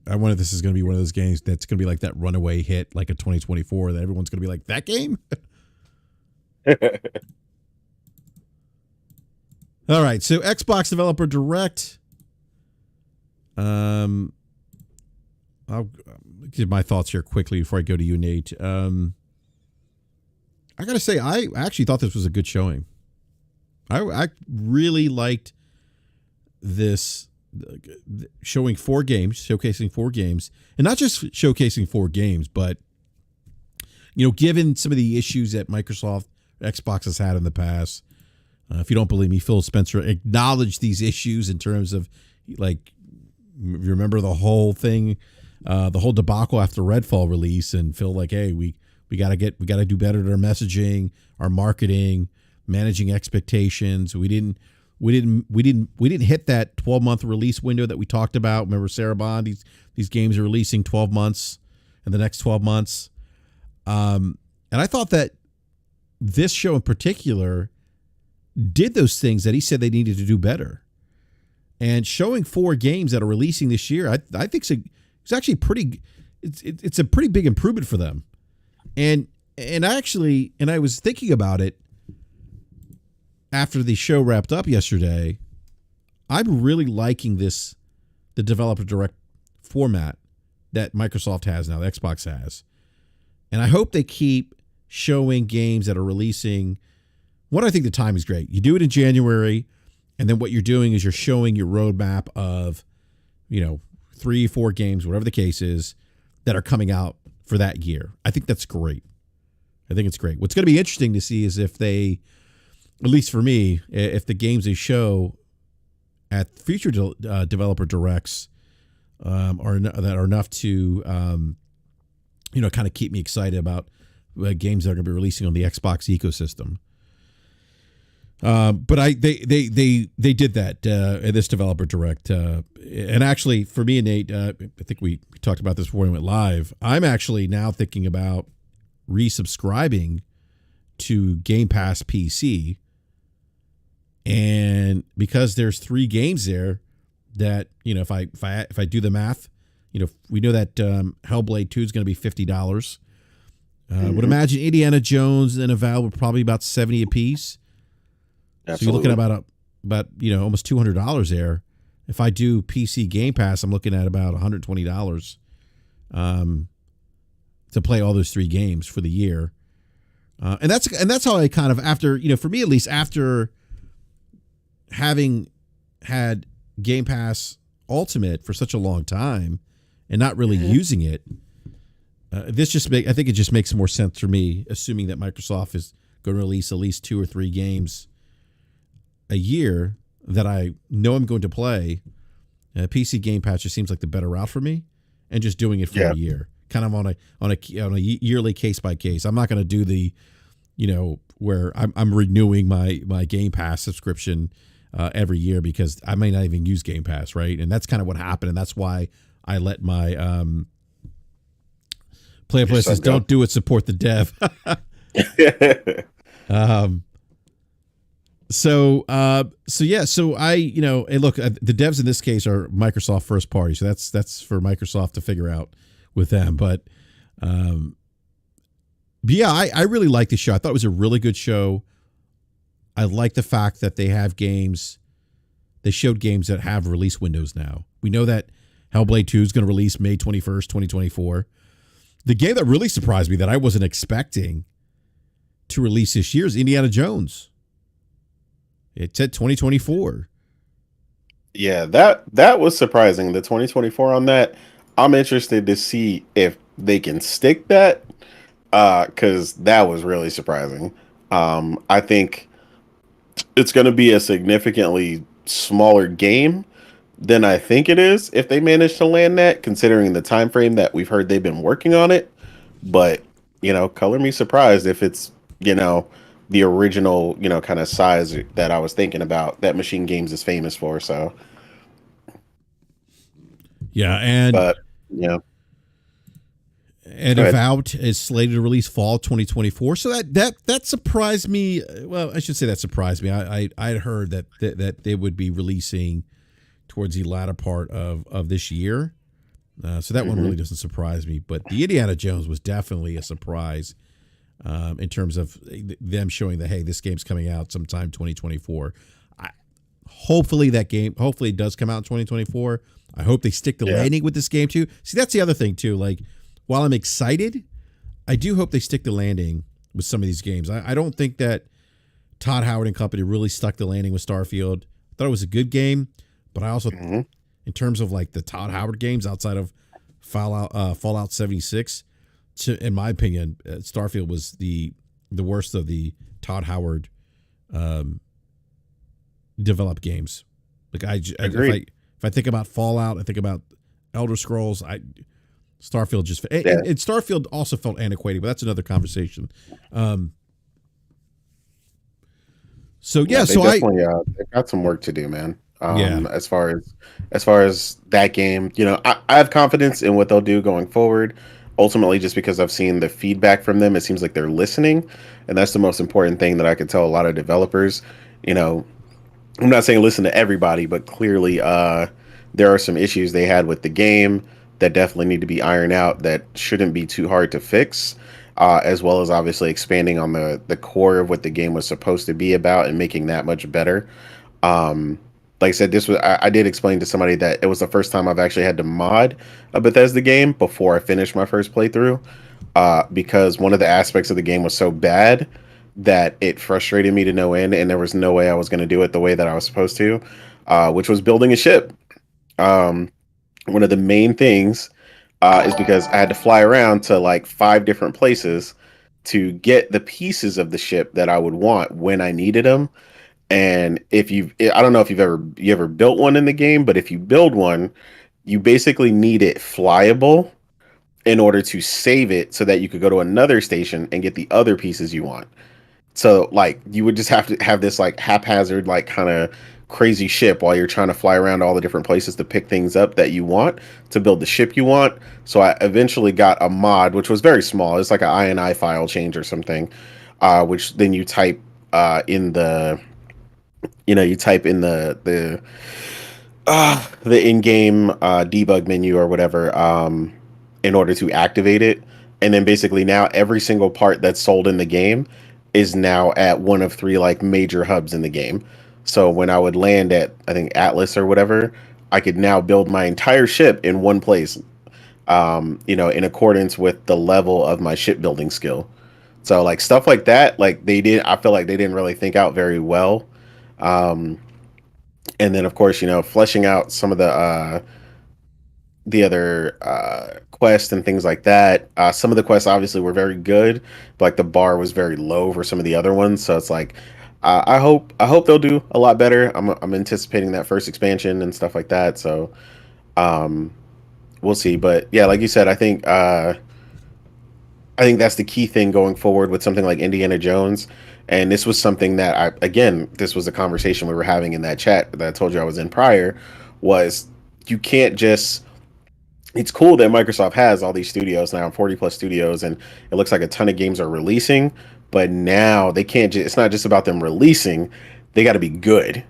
I wonder if this is going to be one of those games that's going to be like that runaway hit, like a 2024, that everyone's going to be like, that game? All right, so Xbox Developer Direct. I'll give my thoughts here quickly before I go to you, Nate. I gotta say, I actually thought this was a good showing. I really liked this showing 4 games, showcasing 4 games, and not just showcasing 4 games, but given some of the issues that Microsoft Xbox has had in the past. If you don't believe me, Phil Spencer acknowledged these issues in terms of, like, you remember the whole thing, the whole debacle after Redfall release, and Phil like, hey, we gotta do better at our messaging, our marketing, managing expectations. We didn't hit that 12-month release window that we talked about. Remember, Sarah Bond, these games are releasing 12 months in the next 12 months. And I thought that this show in particular did those things that he said they needed to do better. And showing 4 games that are releasing this year, I think it's actually it's a pretty big improvement for them. And I was thinking about it after the show wrapped up yesterday. I'm really liking the developer direct format that Microsoft has now, that Xbox has. And I hope they keep showing games that are releasing. One, I think the time is great. You do it in January, and then what you're doing is you're showing your roadmap of, 3, 4 games, whatever the case is, that are coming out for that year. I think that's great. I think it's great. What's going to be interesting to see is if they, at least for me, if the games they show at future developer directs are enough to, kind of keep me excited about games that are going to be releasing on the Xbox ecosystem. But they did that in this developer direct, and actually for me and Nate, I think we talked about this before we went live. I'm actually now thinking about resubscribing to Game Pass PC, and because there's 3 games there that if I do the math, we know that Hellblade 2 is going to be $50. Would imagine Indiana Jones and Avowed were probably about $70 a piece. Absolutely. So you're looking at about almost $200 there. If I do PC Game Pass, I'm looking at about $120 to play all those 3 games for the year. And that's how I kind of, after for me at least, after having had Game Pass Ultimate for such a long time and not really using it, I think it just makes more sense for me, assuming that Microsoft is going to release at least 2 or 3 games a year that I know I'm going to play. PC Game Pass just seems like the better route for me, and just doing it for a year, kind of on a yearly case by case. I'm not going to do the, where I'm renewing my Game Pass subscription every year, because I may not even use Game Pass, right? And that's kind of what happened, and that's why I let my Play Places don't do it, support the dev. So I, and look, the devs in this case are Microsoft first party, so that's for Microsoft to figure out with them. But yeah, I really like the show. I thought it was a really good show. I like the fact that they have games. They showed games that have release windows now. We know that Hellblade 2 is going to release May 21st, 2024. The game that really surprised me that I wasn't expecting to release this year is Indiana Jones. It said 2024. Yeah, that was surprising. The 2024 on that. I'm interested to see if they can stick that, because that was really surprising. I think it's going to be a significantly smaller game than I think it is if they manage to land that, considering the time frame that we've heard they've been working on it. But color me surprised if it's the original, kind of size that I was thinking about, that Machine Games is famous for. So, yeah, and Avowed is slated to release fall 2024. So that surprised me. Well, I should say that surprised me. I'd heard that they would be releasing towards the latter part of this year. So that one really doesn't surprise me. But the Indiana Jones was definitely a surprise. In terms of them showing that, hey, this game's coming out sometime 2024. Hopefully it does come out in 2024. I hope they stick the landing with this game too. See, that's the other thing too. Like, while I'm excited, I do hope they stick the landing with some of these games. I don't think that Todd Howard and company really stuck the landing with Starfield. I thought it was a good game, but I also, in terms of like the Todd Howard games outside of Fallout 76, in my opinion, Starfield was the worst of the Todd Howard developed games. Like if I think about Fallout, I think about Elder Scrolls. Starfield just and Starfield also felt antiquated, but that's another conversation. So they've got some work to do, man. As far as that game, I have confidence in what they'll do going forward. Ultimately, just because I've seen the feedback from them, it seems like they're listening, and that's the most important thing that I could tell a lot of developers. I'm not saying listen to everybody, but clearly there are some issues they had with the game that definitely need to be ironed out that shouldn't be too hard to fix, as well as obviously expanding on the core of what the game was supposed to be about and making that much better. Like I said, I did explain to somebody that it was the first time I've actually had to mod a Bethesda game before I finished my first playthrough, because one of the aspects of the game was so bad that it frustrated me to no end, and there was no way I was going to do it the way that I was supposed to, which was building a ship. One of the main things is because I had to fly around to like 5 different places to get the pieces of the ship that I would want when I needed them. And I don't know if you ever built one in the game, but if you build one, you basically need it flyable in order to save it so that you could go to another station and get the other pieces you want. So like you would just have to have this like haphazard, like kind of crazy ship while you're trying to fly around all the different places to pick things up that you want to build the ship you want. So I eventually got a mod, which was very small. It's like an INI file change or something, which then you type in the in-game debug menu or whatever, in order to activate it. And then basically now every single part that's sold in the game is now at one of 3 like major hubs in the game. So when I would land at, I think, Atlas or whatever, I could now build my entire ship in one place, in accordance with the level of my shipbuilding skill. So like stuff like that, I feel like they didn't really think out very well. And then of course, fleshing out some of the other quests and things like that. Some of the quests obviously were very good, but like the bar was very low for some of the other ones. So it's like, I hope they'll do a lot better. I'm anticipating that first expansion and stuff like that. So, we'll see. But yeah, like you said, I think that's the key thing going forward with something like Indiana Jones. And this was something that this was a conversation we were having in that chat that I told you I was in prior, was you can't just, it's cool that Microsoft has all these studios now, 40 plus studios, and it looks like a ton of games are releasing, but now they can't it's not just about them releasing, they got to be good.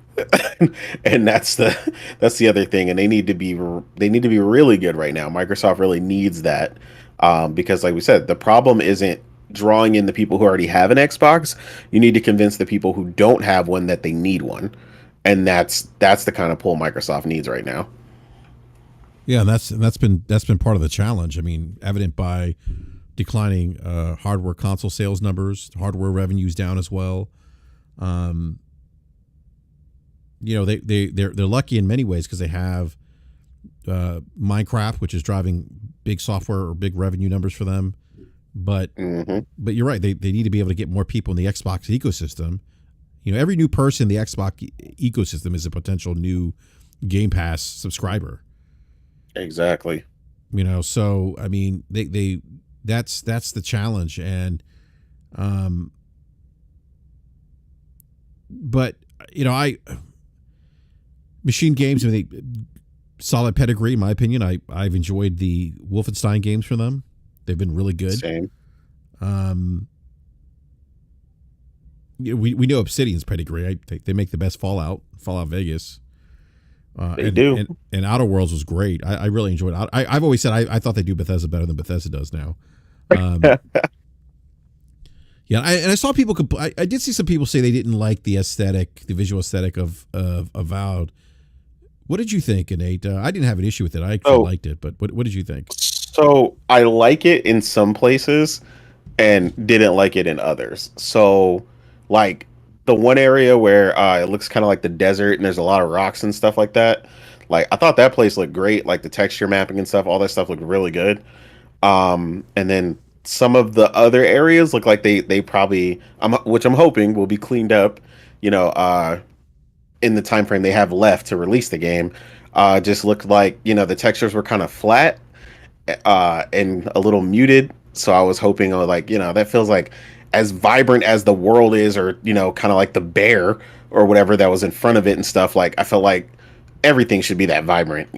And that's the other thing, and they need to be really good right now. Microsoft really needs that, because like we said, the problem isn't drawing in the people who already have an Xbox. You need to convince the people who don't have one that they need one, and that's the kind of pull Microsoft needs right now. Yeah, and that's been part of the challenge. I mean, evident by declining hardware console sales numbers, hardware revenues down as well. They're lucky in many ways because they have Minecraft, which is driving big software or big revenue numbers for them. But you're right. They need to be able to get more people in the Xbox ecosystem. Every new person in the Xbox ecosystem is a potential new Game Pass subscriber. Exactly. So I mean, that's the challenge, and but Machine Games, solid pedigree in my opinion. I've enjoyed the Wolfenstein games from them. They've been really good. Same. We know Obsidian's pedigree. Right? They make the best Fallout Vegas. They do. And Outer Worlds was great. I really enjoyed it. I've always said I thought they do Bethesda better than Bethesda does now. Yeah, I saw people. I did see some people say they didn't like the visual aesthetic of Avowed. What did you think, Nate? I didn't have an issue with it. I liked it, but what did you think? So I like it in some places. and didn't like it in others. So, like the one area where it looks kind of like the desert and there's a lot of rocks and stuff like that. Like I thought that place looked great, like the texture mapping and stuff, all that stuff looked really good. And then some of the other areas look like they probably, which I'm hoping will be cleaned up, you know, in the time frame they have left to release the game. Just looked like, the textures were kind of flat and a little muted. So I was hoping, like, that feels like as vibrant as the world is, or kind of like the bear or whatever that was in front of it and stuff. Like I felt like everything should be that vibrant.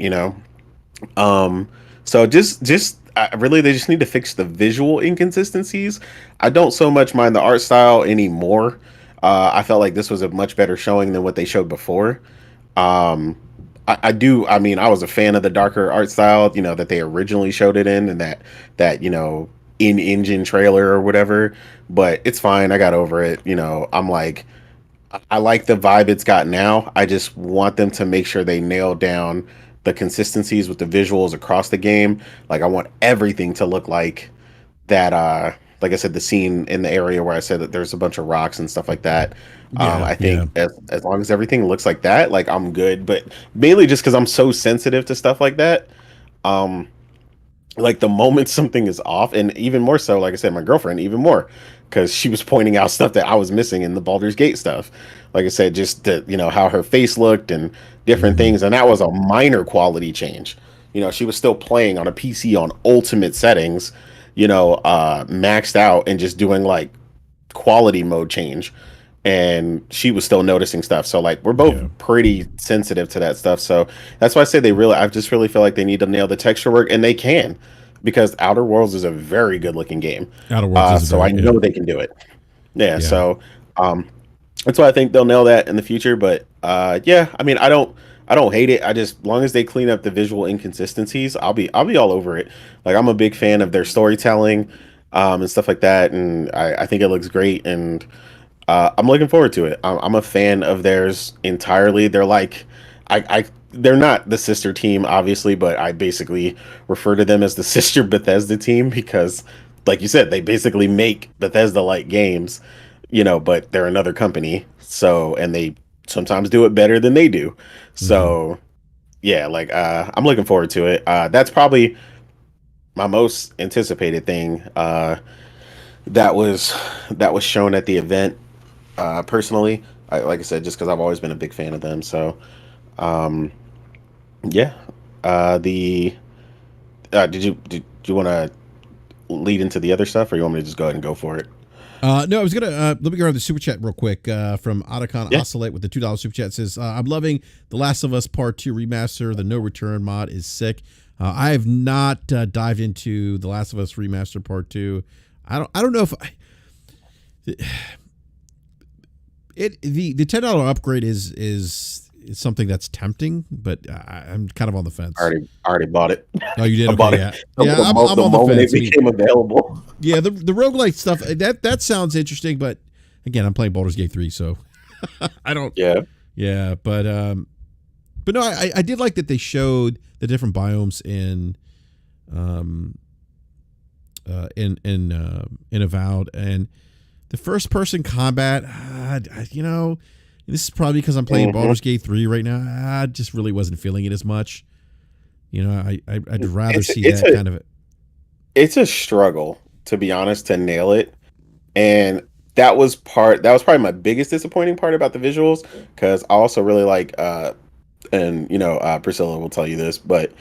So just really, they just need to fix the visual inconsistencies. I don't so much mind the art style anymore. I felt like this was a much better showing than what they showed before. Um, I do. I mean, I was a fan of the darker art style, that they originally showed it in, and that in-engine trailer or whatever. But it's fine. I got over it. I'm like, I like the vibe it's got now. I just want them to make sure they nail down the consistencies with the visuals across the game. Like I want everything to look like that. Like I said, the scene in the area where I said that there's a bunch of rocks and stuff like that. I think as long as everything looks like that, like I'm good. But mainly just because I'm so sensitive to stuff like that. Um, like the moment something is off, and even more so, like I said, my girlfriend even more, because she was pointing out stuff that I was missing in the Baldur's Gate stuff. Like I said, just how her face looked and different Mm-hmm. things, and that was a minor quality change. She was still playing on a PC on ultimate settings, maxed out and just doing like quality mode change, and she was still noticing stuff. So like we're both Yeah. pretty sensitive to that stuff. So that's why I say I just really feel like they need to nail the texture work, and they can, because Outer Worlds is a very good looking game. Outer Worlds is So very I know they can do it. Yeah. yeah. So um, that's why I think they'll nail that in the future. But yeah, I mean, I don't hate it. I just, as long as they clean up the visual inconsistencies, I'll be all over it. Like I'm a big fan of their storytelling, and stuff like that, and I think it looks great, and I'm looking forward to it. I'm a fan of theirs entirely. They're like, they're not the sister team, obviously, but I basically refer to them as the sister Bethesda team because, like you said, they basically make Bethesda-like games, but they're another company. So, and they sometimes do it better than they do. Mm-hmm. So, yeah, like I'm looking forward to it. That's probably my most anticipated thing. That was that was shown at the event. Personally, like I said, just because I've always been a big fan of them. So, um, yeah. The did you want to lead into the other stuff, or you want me to just go ahead and go for it? No, I was gonna let me go on the super chat real quick. From Otacon Yeah. Oscillate with the $2 super chat says, "I'm loving The Last of Us Part 2 remaster. The No Return mod is sick. I have not dived into The Last of Us remaster Part 2. I don't know if the $10 upgrade is something that's tempting, but I'm kind of on the fence. I already bought it. Oh, you did? I bought Okay, it yeah, yeah. I'm the on the moment it fence. I mean, became available. yeah, the roguelike stuff that sounds interesting, but again, I'm playing Baldur's Gate 3, so I don't. Yeah. Yeah, but no, I did like that they showed the different biomes in Avowed, and the first person combat. This is probably because I'm playing Mhm. Baldur's Gate 3 right now. I just really wasn't feeling it as much. I'd rather It's see it's that a kind of it. it's a struggle, to be honest, to nail it. And that was probably my biggest disappointing part about the visuals, because I also really like and Priscilla will tell you this, but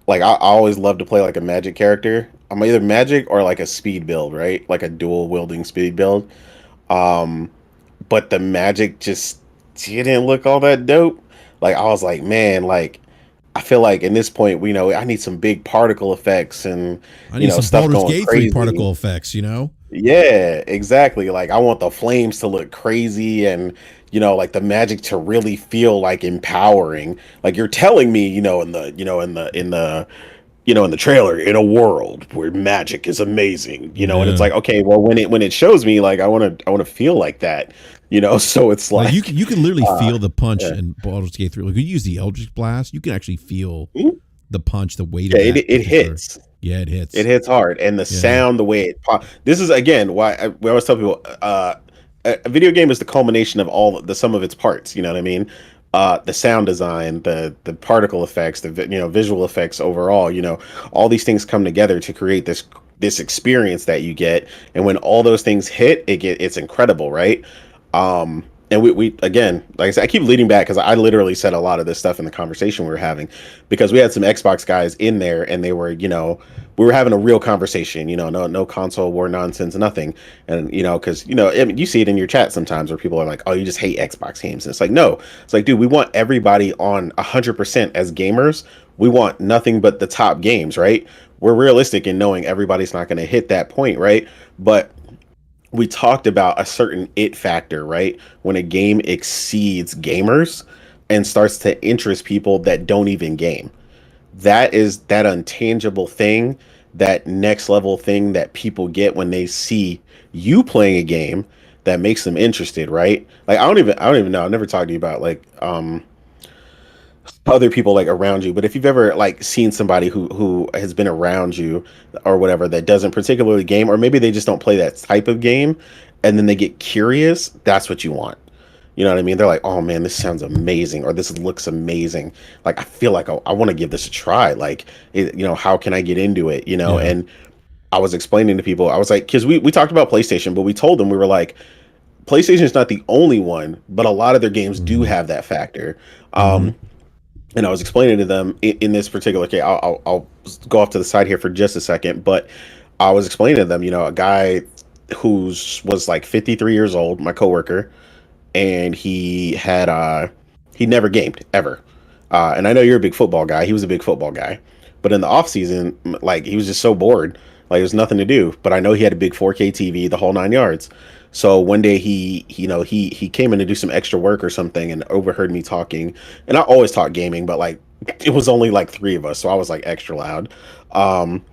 like I always love to play like a magic character. I'm either magic or like a speed build, right? Like a dual wielding speed build. Um, but the magic just didn't look all that dope. Like I was like, man, like I feel like in this point, I need some big particle effects and I need some stuff Baldur's going Gate 3 crazy. particle effects. Yeah, exactly. Like I want the flames to look crazy, and like the magic to really feel like empowering. Like you're telling me, in the trailer, in a world where magic is amazing, and it's Yeah. like, okay, well, when it shows me, like I want to feel like that, so it's Like like you can literally uh feel the punch yeah. in Baldur's Gate 3. Like you use the Eldritch Blast, you can actually feel Mhm. the punch, the weight Yeah, of it that it particular. hits. Yeah, it It hits. hits hard, and the Yeah. sound, the way it pop. This is again why we always tell people, a video game is the culmination of all the sum of its parts. You know what I mean? The sound design, the particle effects, visual effects overall. All these things come together to create this experience that you get, and when all those things hit, it's incredible, right? And we again, like I said, I keep leading back because I literally said a lot of this stuff in the conversation we were having, because we had some Xbox guys in there, and they were, we were having a real conversation, no console war nonsense, nothing. And because I mean, you see it in your chat sometimes where people are like, oh, you just hate Xbox games, and it's like, no, it's like, dude, we want everybody on 100% as gamers. We want nothing but the top games, right? We're realistic in knowing everybody's not going to hit that point, right? But we talked about a certain it factor, right? When a game exceeds gamers and starts to interest people that don't even game. That is that intangible thing, that next level thing that people get when they see you playing a game that makes them interested, right? Like I don't even know. I've never talked to you about like other people like around you, but if you've ever like seen somebody who has been around you or whatever that doesn't particularly game, or maybe they just don't play that type of game, and then they get curious, that's what you want. You know what I mean? They're like, oh man, this sounds amazing, or this looks amazing. Like, I feel like I want to give this a try. Like, how can I get into it? Yeah. And I was explaining to people, I was like, because we talked about PlayStation, but we told them, we were like, PlayStation is not the only one, but a lot of their games do Mm-hmm. have that factor. Mm-hmm. And I was explaining to them in this particular case. I'll go off to the side here for just a second, but I was explaining to them, a guy who's was like 53 years old, my coworker, and he never gamed ever. And I know you're a big football guy. He was a big football guy, but in the off season, like, he was just so bored, like there's nothing to do. But I know he had a big 4K TV, the whole 9 yards. So one day he came in to do some extra work or something and overheard me talking. And I always talk gaming, but like it was only like three of us, so I was like extra loud. Um,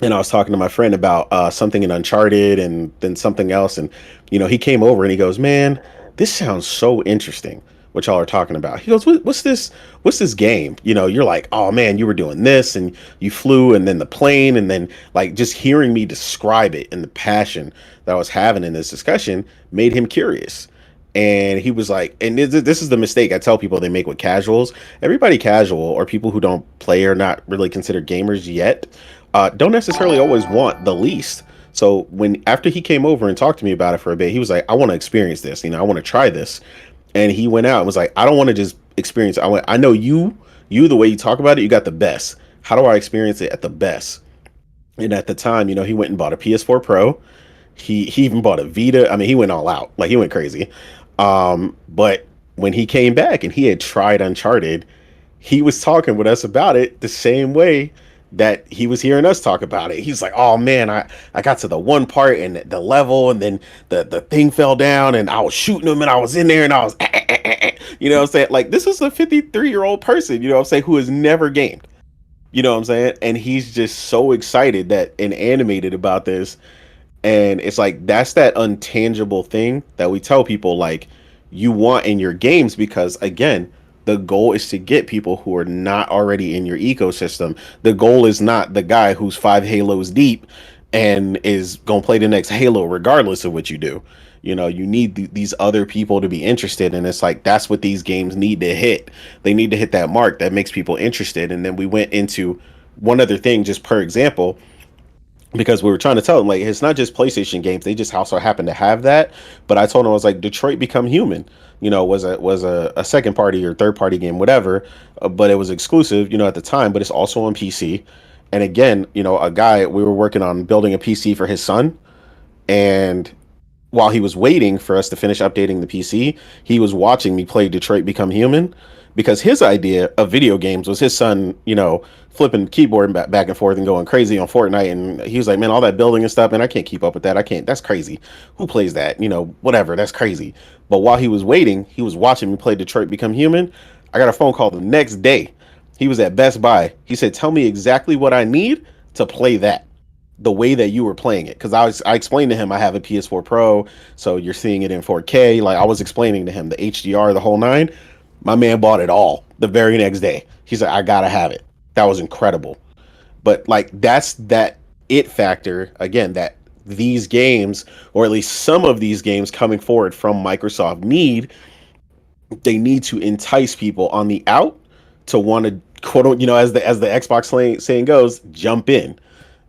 and I was talking to my friend about something in Uncharted and then something else, and he came over and he goes, "Man, this sounds so interesting. What y'all are talking about?" He goes, "What's this? What's this game?" You're like, "Oh man, you were doing this and you flew, and then the plane, and then like just hearing me describe it and the passion that I was having in this discussion made him curious." And he was like, and this is the mistake I tell people they make with casuals. Everybody casual, or people who don't play or not really considered gamers yet, don't necessarily always want the least. So when after he came over and talked to me about it for a bit, he was like, "I want to experience this. I want to try this." And he went out and was like, "I don't want to just experience it. I know you the way you talk about it, you got the best. How do I experience it at the best?" And at the time, he went and bought a PS4 Pro. He even bought a Vita. I mean, he went all out. Like, he went crazy. But when he came back and he had tried Uncharted, he was talking with us about it the same way that he was hearing us talk about it. He's like, "Oh man, I got to the one part and the level, and then the thing fell down, and I was shooting him, and I was in there, and I was you know what I'm saying?" Like, this is a 53-year-old person, you know what I'm saying, who has never gamed. You know what I'm saying? And he's just so excited that and animated about this. And it's like, that's that untangible thing that we tell people, like, you want in your games, because again, the goal is to get people who are not already in your ecosystem. The goal is not the guy who's 5 Halos deep and is going to play the next Halo regardless of what you do. You need these other people to be interested, and it's like, that's what these games need to hit. They need to hit that mark that makes people interested. And then we went into one other thing, just per example, because we were trying to tell them, like, it's not just PlayStation games, they just also happen to have that. But I told him, I was like, Detroit Become Human, was a second party or third party game, whatever, but it was exclusive, at the time, but it's also on PC. And again, a guy, we were working on building a PC for his son, and while he was waiting for us to finish updating the PC, he was watching me play Detroit Become Human, because his idea of video games was his son, flipping keyboard back and forth and going crazy on Fortnite. And he was like, "Man, all that building and stuff, man, I can't keep up with that. I can't. That's crazy. Who plays that? Whatever. That's crazy." But while he was waiting, he was watching me play Detroit Become Human. I got a phone call the next day. He was at Best Buy. He said, "Tell me exactly what I need to play that the way that you were playing it." Because I explained to him, I have a PS4 Pro, so you're seeing it in 4K. Like, I was explaining to him the HDR, the whole nine. My man bought it all the very next day. He's like, "I gotta have it." That was incredible. But like that's that it factor again that these games, or at least some of these games coming forward from Microsoft, they need to entice people on the out to want to quote, as the Xbox saying goes, jump in.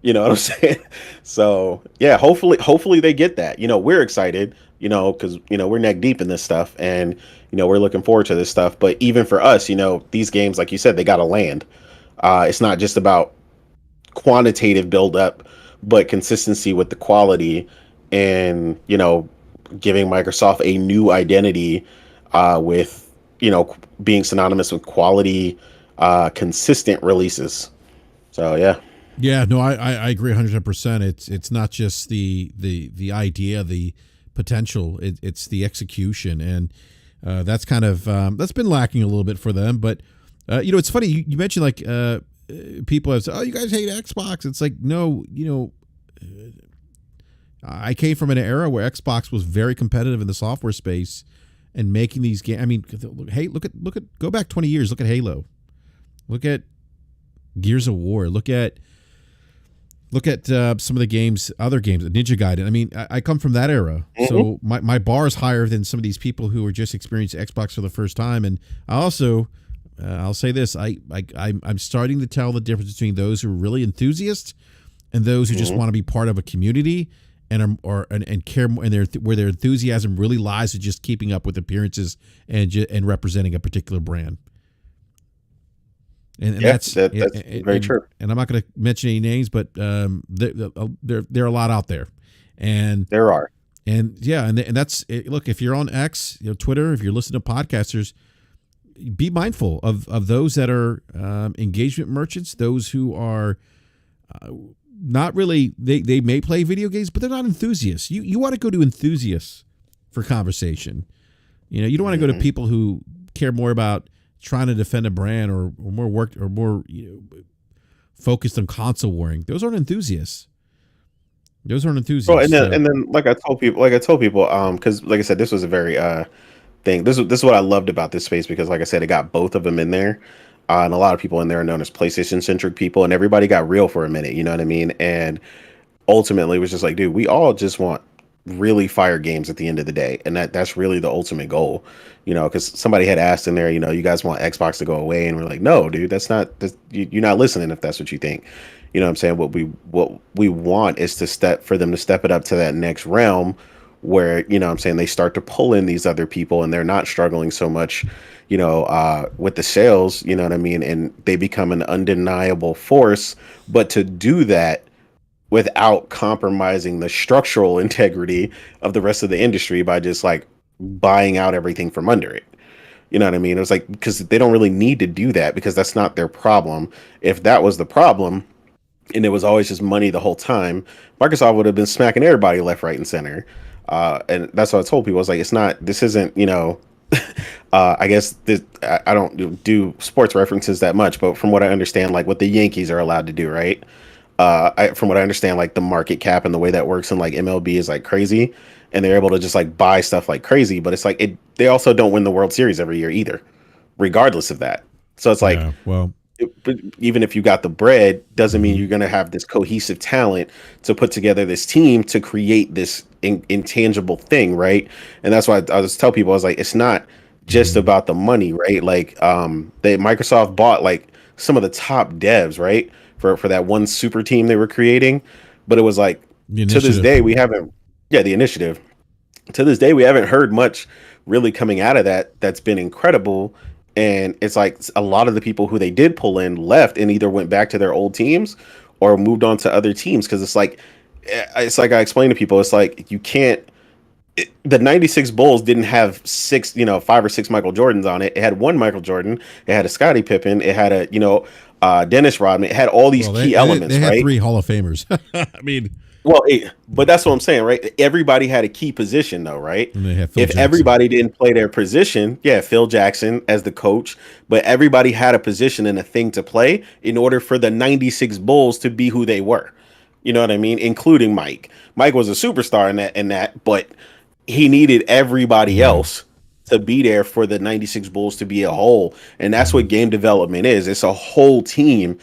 You know what I'm saying? So yeah, hopefully they get that. We're excited, because we're neck deep in this stuff, and we're looking forward to this stuff. But even for us, these games, like you said, they got to land. It's not just about quantitative build up, but consistency with the quality, and giving Microsoft a new identity, with being synonymous with quality, consistent releases. So yeah. Yeah, no, I agree 100%. It's not just the idea, the potential. It's the execution, and that's kind of that's been lacking a little bit for them. But it's funny you mentioned like people have said, "Oh, you guys hate Xbox." It's like, no, I came from an era where Xbox was very competitive in the software space and making these games. I mean, hey, look at go back 20 years. Look at Halo. Look at Gears of War. Look at some of the games, other games, Ninja Gaiden. I mean, I come from that era, so my bar is higher than some of these people who are just experiencing Xbox for the first time. And I also, I'll say this: I'm starting to tell the difference between those who are really enthusiasts and those who just want to be part of a community and care more, and where their enthusiasm really lies in just keeping up with appearances and representing a particular brand. And that's very true. And I'm not going to mention any names, but there are a lot out there, and there are. And yeah, and that's it. Look, if you're on X, Twitter, if you're listening to podcasters, be mindful of those that are engagement merchants, those who are not really. They may play video games, but they're not enthusiasts. You want to go to enthusiasts for conversation. You don't want to go to people who care more about trying to defend a brand or more focused on console warring. Those aren't enthusiasts. Well, and then like I told people, because like I said, this was a very thing. This is what I loved about this space, because like I said, it got both of them in there, and a lot of people in there are known as PlayStation centric people, and everybody got real for a minute. You know what I mean? And ultimately, it was just like, dude, we all just want really fire games at the end of the day, and that's really the ultimate goal. Because somebody had asked in there, you guys want Xbox to go away, and we're like, no, dude, you're not listening if that's what you think. You know what I'm saying? What we want is for them to step it up to that next realm where, what I'm saying, they start to pull in these other people, and they're not struggling so much, with the sales, you know what I mean? And they become an undeniable force, but to do that without compromising the structural integrity of the rest of the industry by just like buying out everything from under it. You know what I mean? It was like, because they don't really need to do that, because that's not their problem. If that was the problem, and it was always just money the whole time, Microsoft would have been smacking everybody left, right, and center. And that's what I told people. I was like, this isn't, I guess I don't do sports references that much, but from what I understand, like what the Yankees are allowed to do, right? From what I understand, like the market cap and the way that works in like MLB is like crazy, and they're able to just like buy stuff like crazy. But it's like they also don't win the World Series every year either, regardless of that. So it's like, yeah, well, even if you got the bread, doesn't mean you're going to have this cohesive talent to put together this team to create this intangible thing, right? And that's why I just tell people, I was like, it's not just about the money, right? Like Microsoft bought like some of the top devs, right? For that one super team they were creating. But it was like, to this day, we haven't, the initiative. To this day, we haven't heard much really coming out of that's been incredible. And it's like a lot of the people who they did pull in left and either went back to their old teams or moved on to other teams. Because it's like I explained to people, it's like you can't. The 96 Bulls didn't have 5 or 6 Michael Jordans on it. It had one Michael Jordan. It had a Scottie Pippen. It had a Dennis Rodman. It had all these key elements. They had right? 3 Hall of Famers. I mean, well, but that's what I'm saying, right? Everybody had a key position, though, right? And they had Phil Jackson. Everybody didn't play their position, Phil Jackson as the coach, but everybody had a position and a thing to play in order for the 96 Bulls to be who they were. You know what I mean? Including Mike. Mike was a superstar in that, but he needed everybody else to be there for the 96 Bulls to be a whole. And that's what game development is. It's a whole team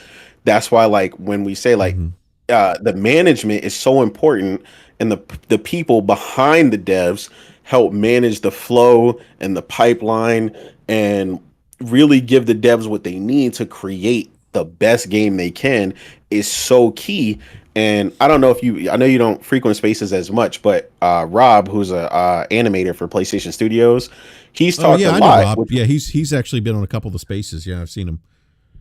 That's why, like, when we say like Mm-hmm. the management is so important, and the people behind the devs help manage the flow and the pipeline, and really give the devs what they need to create the best game they can, is so key. And I don't know if you, I know you don't frequent spaces as much, but Rob, who's a animator for PlayStation Studios, he's Oh talked a yeah, I know lot. Rob. Yeah, he's actually been on a couple of the spaces. Yeah, I've seen him.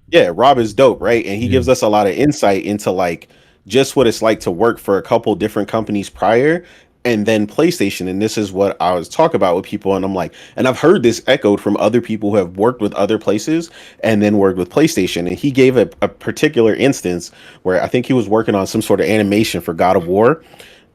Yeah, Rob is dope, right? And he Yeah. gives us a lot of insight into like just what it's like to work for a couple different companies prior, and then PlayStation. And this is what I was talking about with people. And I'm like, and I've heard this echoed from other people who have worked with other places and then worked with PlayStation. And he gave a particular instance where I think he was working on some sort of animation for God of War,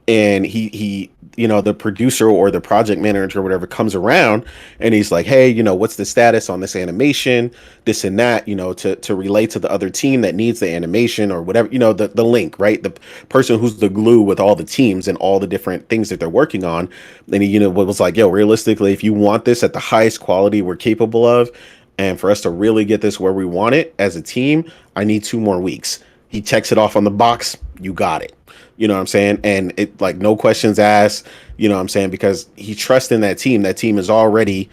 and he you know, the producer or the project manager or whatever comes around, and he's like, hey, you know, what's the status on this animation, this and that, you know, to relate to the other team that needs the animation or whatever, you know, the link, right, the person who's the glue with all the teams and all the different things that they're working on. And he, you know, was like, yo, realistically, if you want this at the highest quality we're capable of, and for us to really get this where we want it as a team, I need 2 more weeks. He checks it off on the box. You got it. You know what I'm saying? And it, like, no questions asked, you know what I'm saying? Because he trusts in that team. That team is already,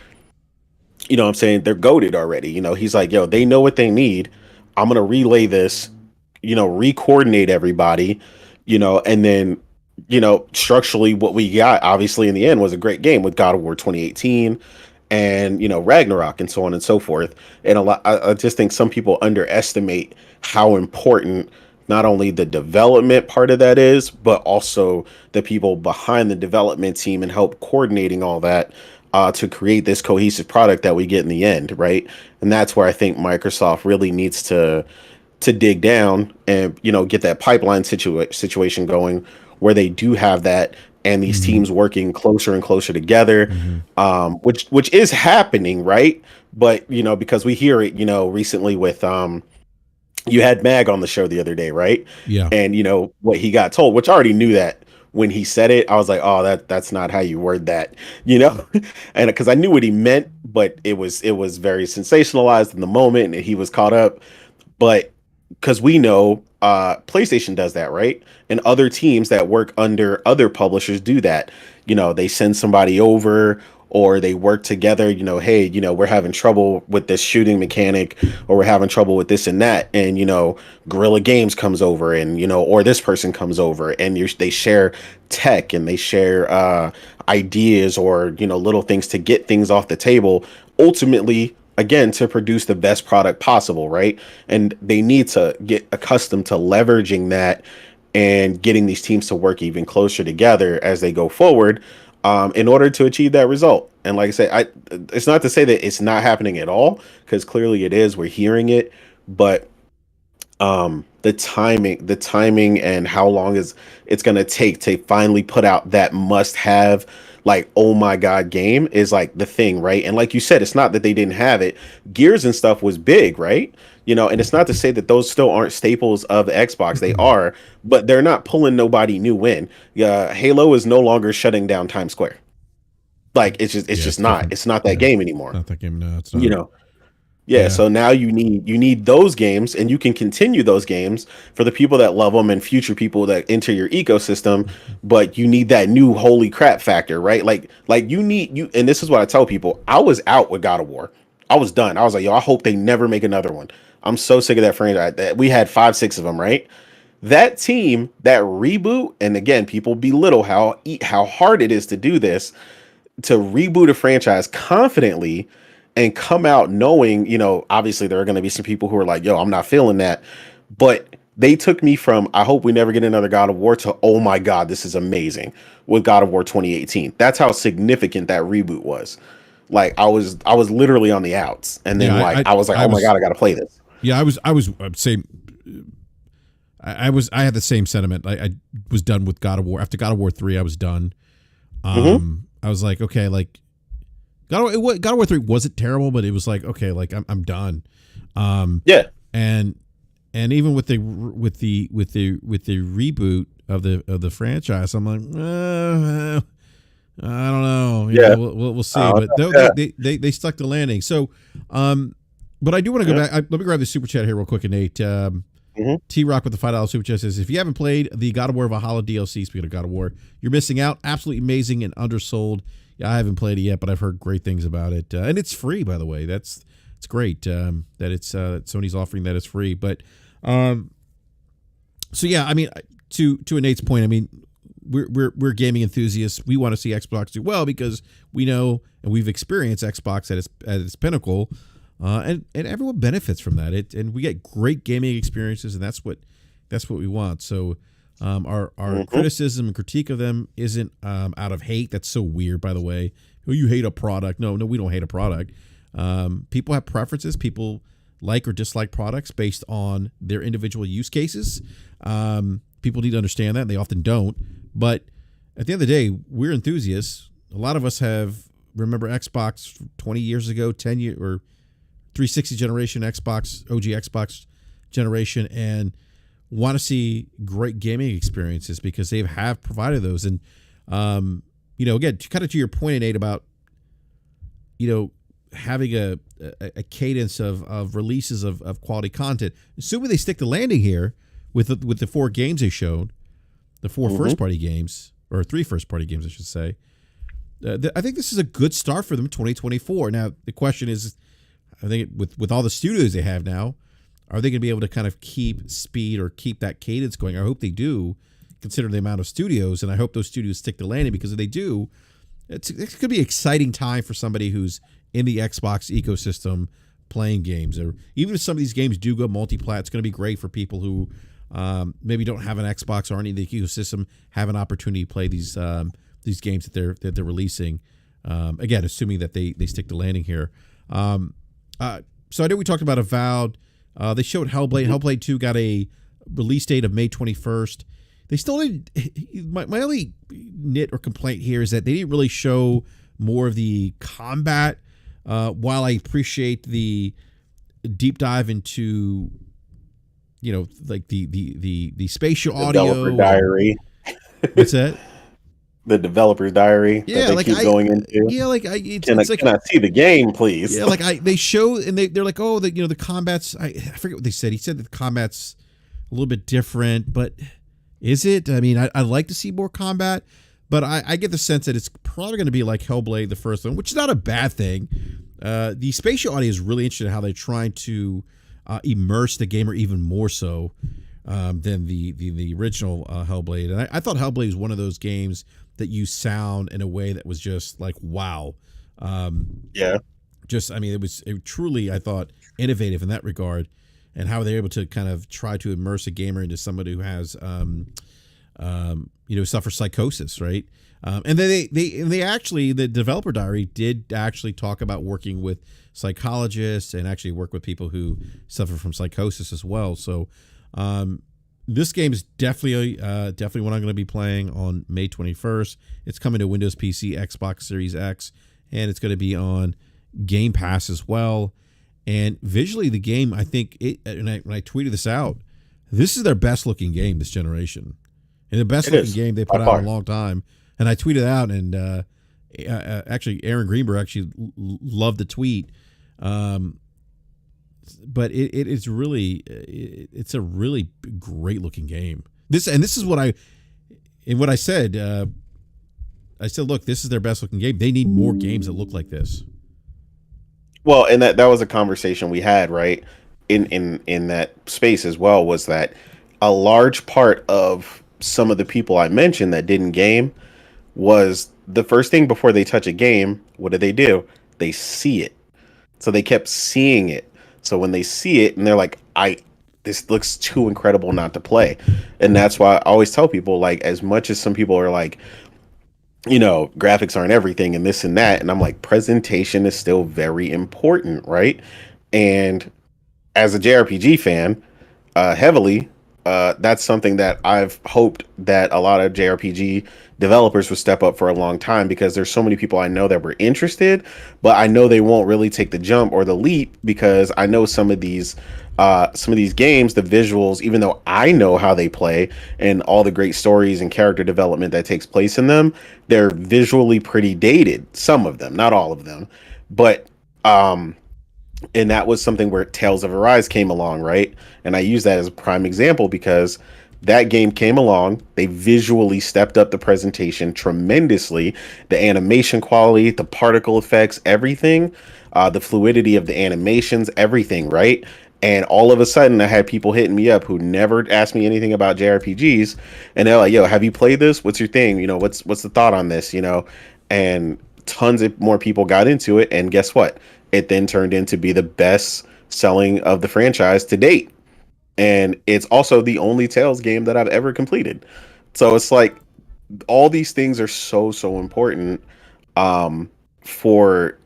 you know what I'm saying, they're goaded already. You know, he's like, yo, they know what they need. I'm gonna relay this, you know, re-coordinate everybody, you know, and then, you know, structurally what we got obviously in the end was a great game with God of War 2018 and, you know, Ragnarok and so on and so forth. And a lot, I just think some people underestimate how important not only the development part of that is, but also the people behind the development team and help coordinating all that to create this cohesive product that we get in the end, right? And that's where I think Microsoft really needs to dig down and, you know, get that pipeline situation going where they do have that, and these Mm-hmm. teams working closer and closer together, Mm-hmm. which is happening, right? But, you know, because we hear it, you know, recently with you had Mag on the show the other day, right? Yeah. And you know what he got told, which I already knew that when he said it. I was like, oh, that's not how you word that, you know? And because I knew what he meant, but it was very sensationalized in the moment, and he was caught up. But because we know PlayStation does that, right? And other teams that work under other publishers do that. You know, they send somebody over, or they work together, you know, hey, you know, we're having trouble with this shooting mechanic, or we're having trouble with this and that. And, you know, Guerrilla Games comes over, and, you know, or this person comes over, and they share tech, and they share ideas, or, you know, little things to get things off the table, ultimately, again, to produce the best product possible, right? And they need to get accustomed to leveraging that and getting these teams to work even closer together as they go forward, in order to achieve that result. And like I say, it's not to say that it's not happening at all, because clearly it is. We're hearing it, but the timing and how long is it's going to take to finally put out that must have, like, oh my god game, is like the thing, right? And like you said, it's not that they didn't have it. Gears and stuff was big, right? You know, and it's not to say that those still aren't staples of Xbox. They are, but they're not pulling nobody new in. Halo is no longer shutting down Times Square. Like, it's Yeah, just it's not, different. it's not that Yeah, game anymore, not that game. No, it's you not. know. Yeah, Yeah. so now you need those games, and you can continue those games for the people that love them and future people that enter your ecosystem, but you need that new holy crap factor, right? Like you, and this is what I tell people. I was out with God of War. I was done. I was like, yo, I hope they never make another one. I'm so sick of that franchise. That we had 5, 6 of them, right? That team, that reboot, and again, people belittle how hard it is to do this, to reboot a franchise confidently and come out knowing, you know, obviously there are going to be some people who are like, yo, I'm not feeling that. But they took me from, I hope we never get another God of War, to, oh my God, this is amazing, with God of War 2018. That's how significant that reboot was. Like, I was literally on the outs. And Yeah. then, like, I was like, I oh my was. God, I got to play this. Yeah. I was same. I had the same sentiment. I was done with God of War. After God of War 3, I was done. I was like, okay, like God of War 3 wasn't terrible, but it was like, okay, like I'm done. Yeah. And even with the reboot of the franchise, I'm like, I don't know. You Yeah. know, we'll see. But Yeah. they stuck the landing. So, but I do want to go back. Let me grab the super chat here real quick, Nate. Mhm. T Rock with the $5 super chat says, if you haven't played the God of War Valhalla DLC, speaking of God of War, you're missing out. Absolutely amazing and undersold. Yeah, I haven't played it yet, but I've heard great things about it, and it's free, by the way. It's great that it's Sony's offering that it's free. But so yeah, I mean, to Nate's point, I mean, we're gaming enthusiasts. We want to see Xbox do well because we know and we've experienced Xbox at its pinnacle, and everyone benefits from that. And we get great gaming experiences, and that's what we want. So our criticism and critique of them isn't out of hate. That's so weird, by the way. Oh, you hate a product? No, we don't hate a product. People have preferences. People like or dislike products based on their individual use cases. People need to understand that, and they often don't. But at the end of the day, we're enthusiasts. A lot of us remember Xbox 20 years ago, 10 year or 360 generation Xbox, OG Xbox generation, and want to see great gaming experiences because they have provided those. And again, kind of to your point, Nate, about having a cadence of releases of quality content. Assuming they stick the landing here with the 4 games they showed, the 4 first-party games, or 3 first-party games, I should say. I think this is a good start for them in 2024. Now, the question is, I think with all the studios they have now, are they going to be able to kind of keep speed or keep that cadence going? I hope they do, considering the amount of studios, and I hope those studios stick the landing, because if they do, it could be an exciting time for somebody who's in the Xbox ecosystem playing games. Or even if some of these games do go multi-plat, it's going to be great for people who maybe don't have an Xbox or aren't in the ecosystem, have an opportunity to play these games that they're releasing. Again, assuming that they stick the landing here. So I know we talked about Avowed. They showed Hellblade. Hellblade 2 got a release date of May 21st. They still didn't. My only nit or complaint here is that they didn't really show more of the combat. While I appreciate the deep dive into, like the spatial audio. Developer diary. What's that? The developer's diary Yeah, that they like keep going into. Yeah, like Can I see the game, please? Yeah, like they show and they're like, oh, the combat's. I forget what they said. He said that the combat's a little bit different, but is it? I mean, I'd like to see more combat, but I get the sense that it's probably going to be like Hellblade, the first one, which is not a bad thing. The spatial audio is really interesting how they're trying to immerse the gamer even more so than the original Hellblade. And I thought Hellblade was one of those games that used sound in a way that was just like, wow. Yeah. Just, I mean, it truly, I thought, innovative in that regard, and how they're able to kind of try to immerse a gamer into somebody who has, suffers psychosis, right? And they actually, the developer diary did actually talk about working with psychologists and actually work with people who suffer from psychosis as well. So this game is definitely what I'm going to be playing on May 21st. It's coming to Windows PC, Xbox Series X, and it's going to be on Game Pass as well. And visually, the game, I think, when I tweeted this out, this is their best looking game this generation. And the best looking game they put out in a long time. And I tweeted out, and actually, Aaron Greenberg actually loved the tweet. But it's a really great looking game. This is what I said. I said, look, this is their best looking game. They need more games that look like this. Well, and that was a conversation we had, right? In that space as well, was that a large part of some of the people I mentioned that didn't game was the first thing before they touch a game, what do? They see it. So they kept seeing it. So when they see it and they're like, this looks too incredible not to play. And that's why I always tell people, like, as much as some people are like, graphics aren't everything and this and that. And I'm like, presentation is still very important, right? And as a JRPG fan, heavily, that's something that I've hoped that a lot of JRPG developers would step up for a long time, because there's so many people I know that were interested, but I know they won't really take the jump or the leap, because I know some of these games, the visuals, even though I know how they play and all the great stories and character development that takes place in them, they're visually pretty dated. Some of them, not all of them, but And that was something where Tales of Arise came along, right? And I use that as a prime example because that game came along. They visually stepped up the presentation tremendously. The animation quality, the particle effects, everything, the fluidity of the animations, everything, right? And all of a sudden, I had people hitting me up who never asked me anything about JRPGs, and they're like, "Yo, have you played this? What's your thing? You know, what's the thought on this? You know?" And tons of more people got into it, and guess what? It then turned into be the best selling of the franchise to date, and it's also the only Tales game that I've ever completed. So it's like all these things are so important um for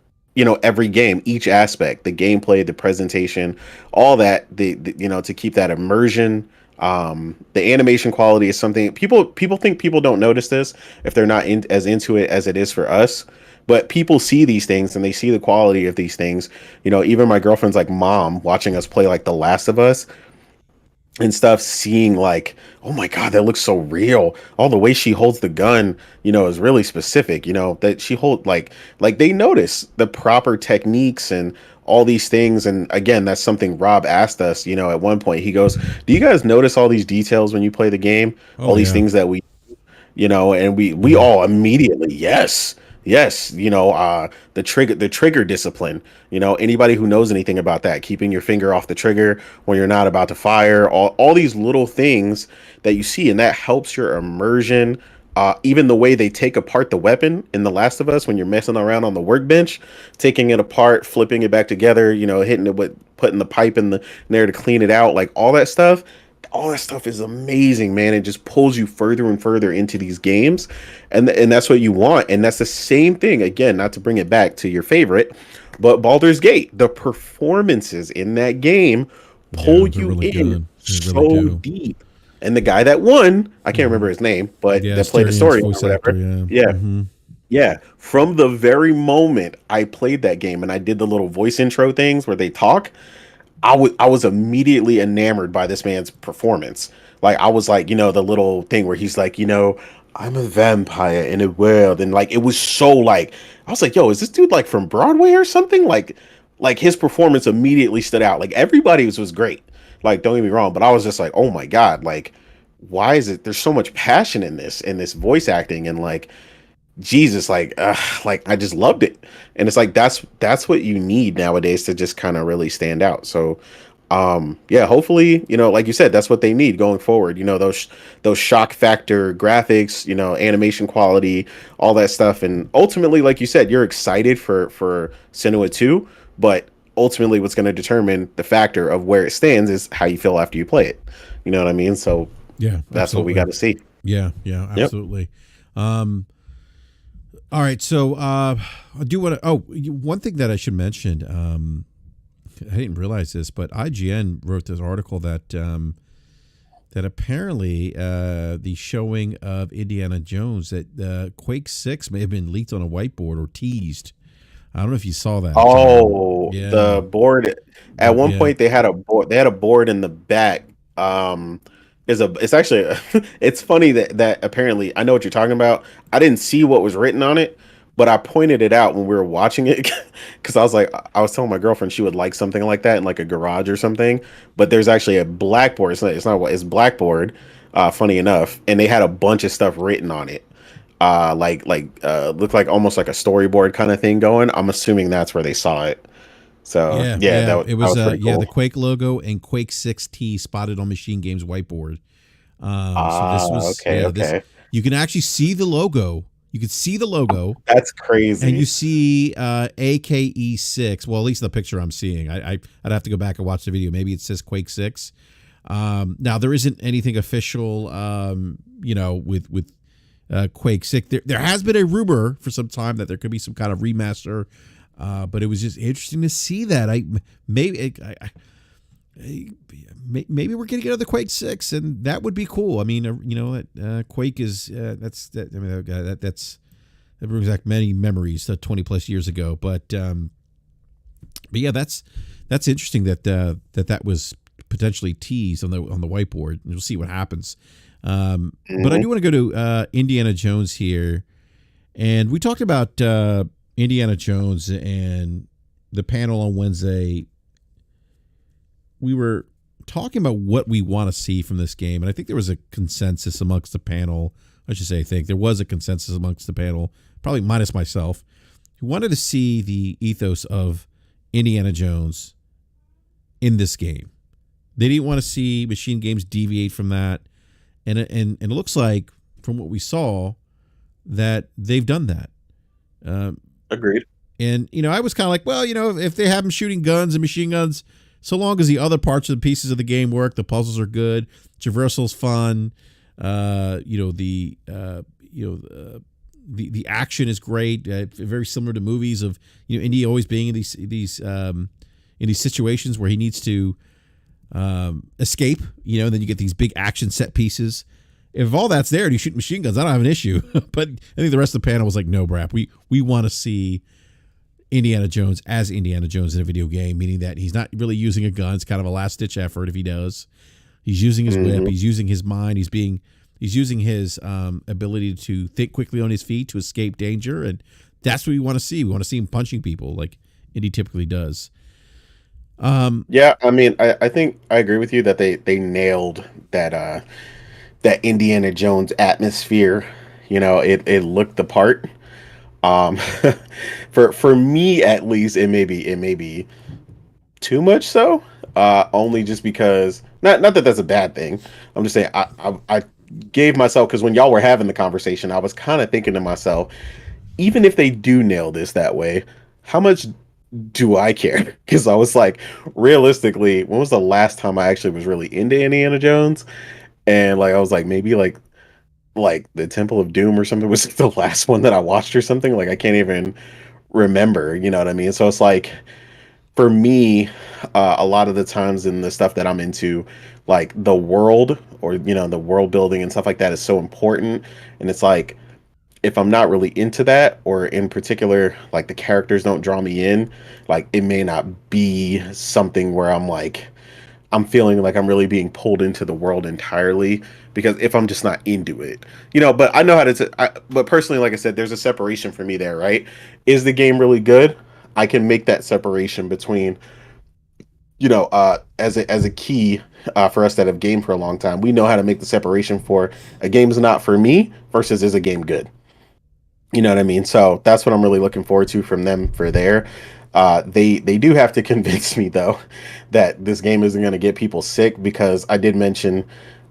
every game, each aspect, the gameplay, the presentation, all that, the to keep that immersion. The animation quality is something people think people don't notice this if they're not as into it as it is for us, but people see these things and they see the quality of these things. Even my girlfriend's like mom watching us play like The Last of Us and stuff, seeing like, oh my god, that looks so real. All the way she holds the gun, is really specific. That she hold like they notice the proper techniques and all these things. And again, that's something Rob asked us. At one point, he goes, "Do you guys notice all these details when you play the game? All Oh these yeah. things that and we Yeah. all immediately, yes, the trigger discipline. Anybody who knows anything about that, keeping your finger off the trigger when you're not about to fire, all these little things that you see, and that helps your immersion. Even the way they take apart the weapon in The Last of Us when you're messing around on the workbench, taking it apart, flipping it back together, hitting it with putting the pipe in there to clean it out, like all that stuff is amazing, man. It just pulls you further and further into these games, and that's what you want. And that's the same thing again. Not to bring it back to your favorite, but Baldur's Gate, the performances in that game Yeah, pull they're you really in good. They really so do. deep. And the guy that won, I can't remember Hmm. his name, but Yeah, that played the Styrion's story or voice actor. whatever. Yeah. Yeah, Hmm. yeah. From the very moment I played that game and I did the little voice intro things where they talk, I was immediately enamored by this man's performance. Like I was like, the little thing where he's like, I'm a vampire in a world, and like it was so like I was like, yo, is this dude like from Broadway or something? Like his performance immediately stood out. Like everybody was great. Like don't get me wrong, but I was just like, oh my god, like why is it there's so much passion in this voice acting, and like Jesus, like I just loved it. And it's like that's what you need nowadays to just kind of really stand out. So yeah, hopefully, like you said, that's what they need going forward. Those shock factor graphics, animation quality, all that stuff. And ultimately, like you said, you're excited for Senua 2, but ultimately what's going to determine the factor of where it stands is how you feel after you play it. You know what I mean? So Yeah, that's what we got absolutely. to see. Yeah, yeah, Yep. absolutely. Um, all right, so I do want to. Oh, one thing that I should mention. I didn't realize this, but IGN wrote this article that that apparently the showing of Indiana Jones that Quake 6 may have been leaked on a whiteboard or teased. I don't know if you saw that. Oh, Yeah, the board. At one yeah. point, they had a board. They had a board in the back. It's actually it's funny that apparently I know what you're talking about. I didn't see what was written on it, but I pointed it out when we were watching it because I was telling my girlfriend she would like something like that in like a garage or something. But there's actually a blackboard. It's blackboard. Funny enough, and they had a bunch of stuff written on it. Looked like almost like a storyboard kind of thing going. I'm assuming that's where they saw it. So Yeah, yeah, yeah. It that was was pretty yeah, the cool. Quake logo and Quake 6T spotted on Machine Games whiteboard. So this Ah, was okay, yeah, this okay. you can actually see the logo. You could see the logo That's and you crazy. see AKE 6. Well, at least the picture I'm seeing. I'd have to go back and watch the video. Maybe it says Quake 6. Now there isn't anything official with Quake 6. There has been a rumor for some time that there could be some kind of remaster, but it was just interesting to see that. Maybe we're getting another Quake 6, and that would be cool. I mean, Quake is that's that. I mean, that brings back many memories 20 plus years ago. But yeah, that's interesting that was potentially teased on the whiteboard. We'll see what happens. But I Hmm. do want to go to Indiana Jones here, and we talked about Indiana Jones and the panel on Wednesday, we were talking about what we want to see from this game, and I think there was a consensus amongst the panel. I should say, I think there was a consensus amongst the panel, probably minus myself, who wanted to see the ethos of Indiana Jones in this game. They didn't want to see Machine Games deviate from that, and it looks like from what we saw that they've done that. Agreed. And I was kind of like, well, if they have them shooting guns and machine guns, so long as the other parts of the pieces of the game work, the puzzles are good, traversal's fun, the action is great, very similar to movies of Indy always being in these situations where he needs to escape, and then you get these big action set pieces. If all that's there and you shoot machine guns, I don't have an issue. But I think the rest of the panel was like, no, BRAP, we want to see Indiana Jones as Indiana Jones in a video game, meaning that he's not really using a gun. It's kind of a last-ditch effort if he does. He's using his whip. He's using his mind. He's using his ability to think quickly on his feet to escape danger, and that's what we want to see. We want to see him punching people like Indy typically does. Yeah, I mean, I think I agree with you that they nailed that Indiana Jones atmosphere. It looked the part. For me at least, it may be too much so. Only just because not that that's a bad thing. I'm just saying I gave myself, because when y'all were having the conversation, I was kind of thinking to myself, even if they do nail this that way, how much do I care? Because I was like, realistically, when was the last time I actually was really into Indiana Jones? And like I was like, maybe like the Temple of Doom or something was the last one that I watched or something. Like I can't even remember, you know what I mean? So it's like, for me, a lot of the times in the stuff that I'm into, like the world or the world building and stuff like that is so important. And it's like, if I'm not really into that, or in particular, like the characters don't draw me in, like it may not be something where I'm feeling like I'm really being pulled into the world entirely, because if I'm just not into it, but I know how to, but personally, like I said, there's a separation for me there, right? Is the game really good? I can make that separation between, as a key for us that have gamed for a long time, we know how to make the separation for a game is not for me versus is a game good. You know what I mean? So that's what I'm really looking forward to from them for there. They do have to convince me though that this game isn't going to get people sick, because I did mention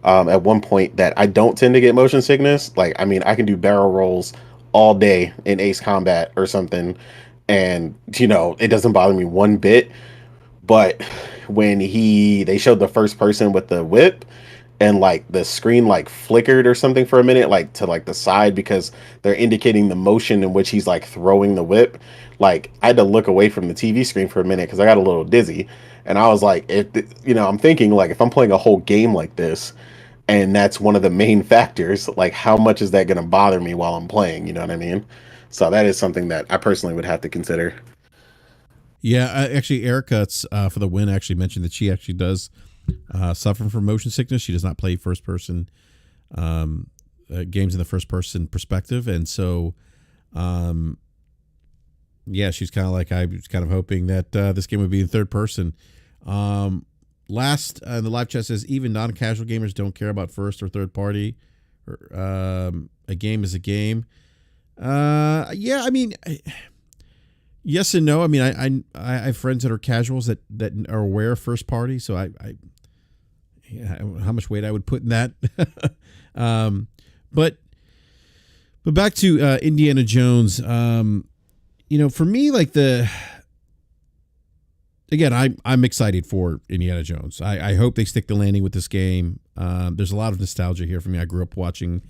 at one point that I don't tend to get motion sickness. Like, I mean, I can do barrel rolls all day in Ace Combat or something, and it doesn't bother me one bit. But when they showed the first person with the whip, and like the screen like flickered or something for a minute, like to like the side, because they're indicating the motion in which he's like throwing the whip, like I had to look away from the TV screen for a minute because I got a little dizzy. And I was like, I'm thinking, like, if I'm playing a whole game like this and that's one of the main factors, like how much is that going to bother me while I'm playing? You know what I mean? So that is something that I personally would have to consider. Yeah, actually, Erica for the win actually mentioned that she actually does suffer from motion sickness. She does not play first person games in the first person perspective, and so she's kind of like, I was kind of hoping that this game would be in third person. Last in the live chat says, even non-casual gamers don't care about first or third party. A game is a game. Yeah, I mean, yes and no. I mean, I have friends that are casuals that are aware of first party, so I how much weight I would put in that. But back to Indiana Jones. For me, like I'm excited for Indiana Jones. I hope they stick the landing with this game. There's a lot of nostalgia here for me. I grew up watching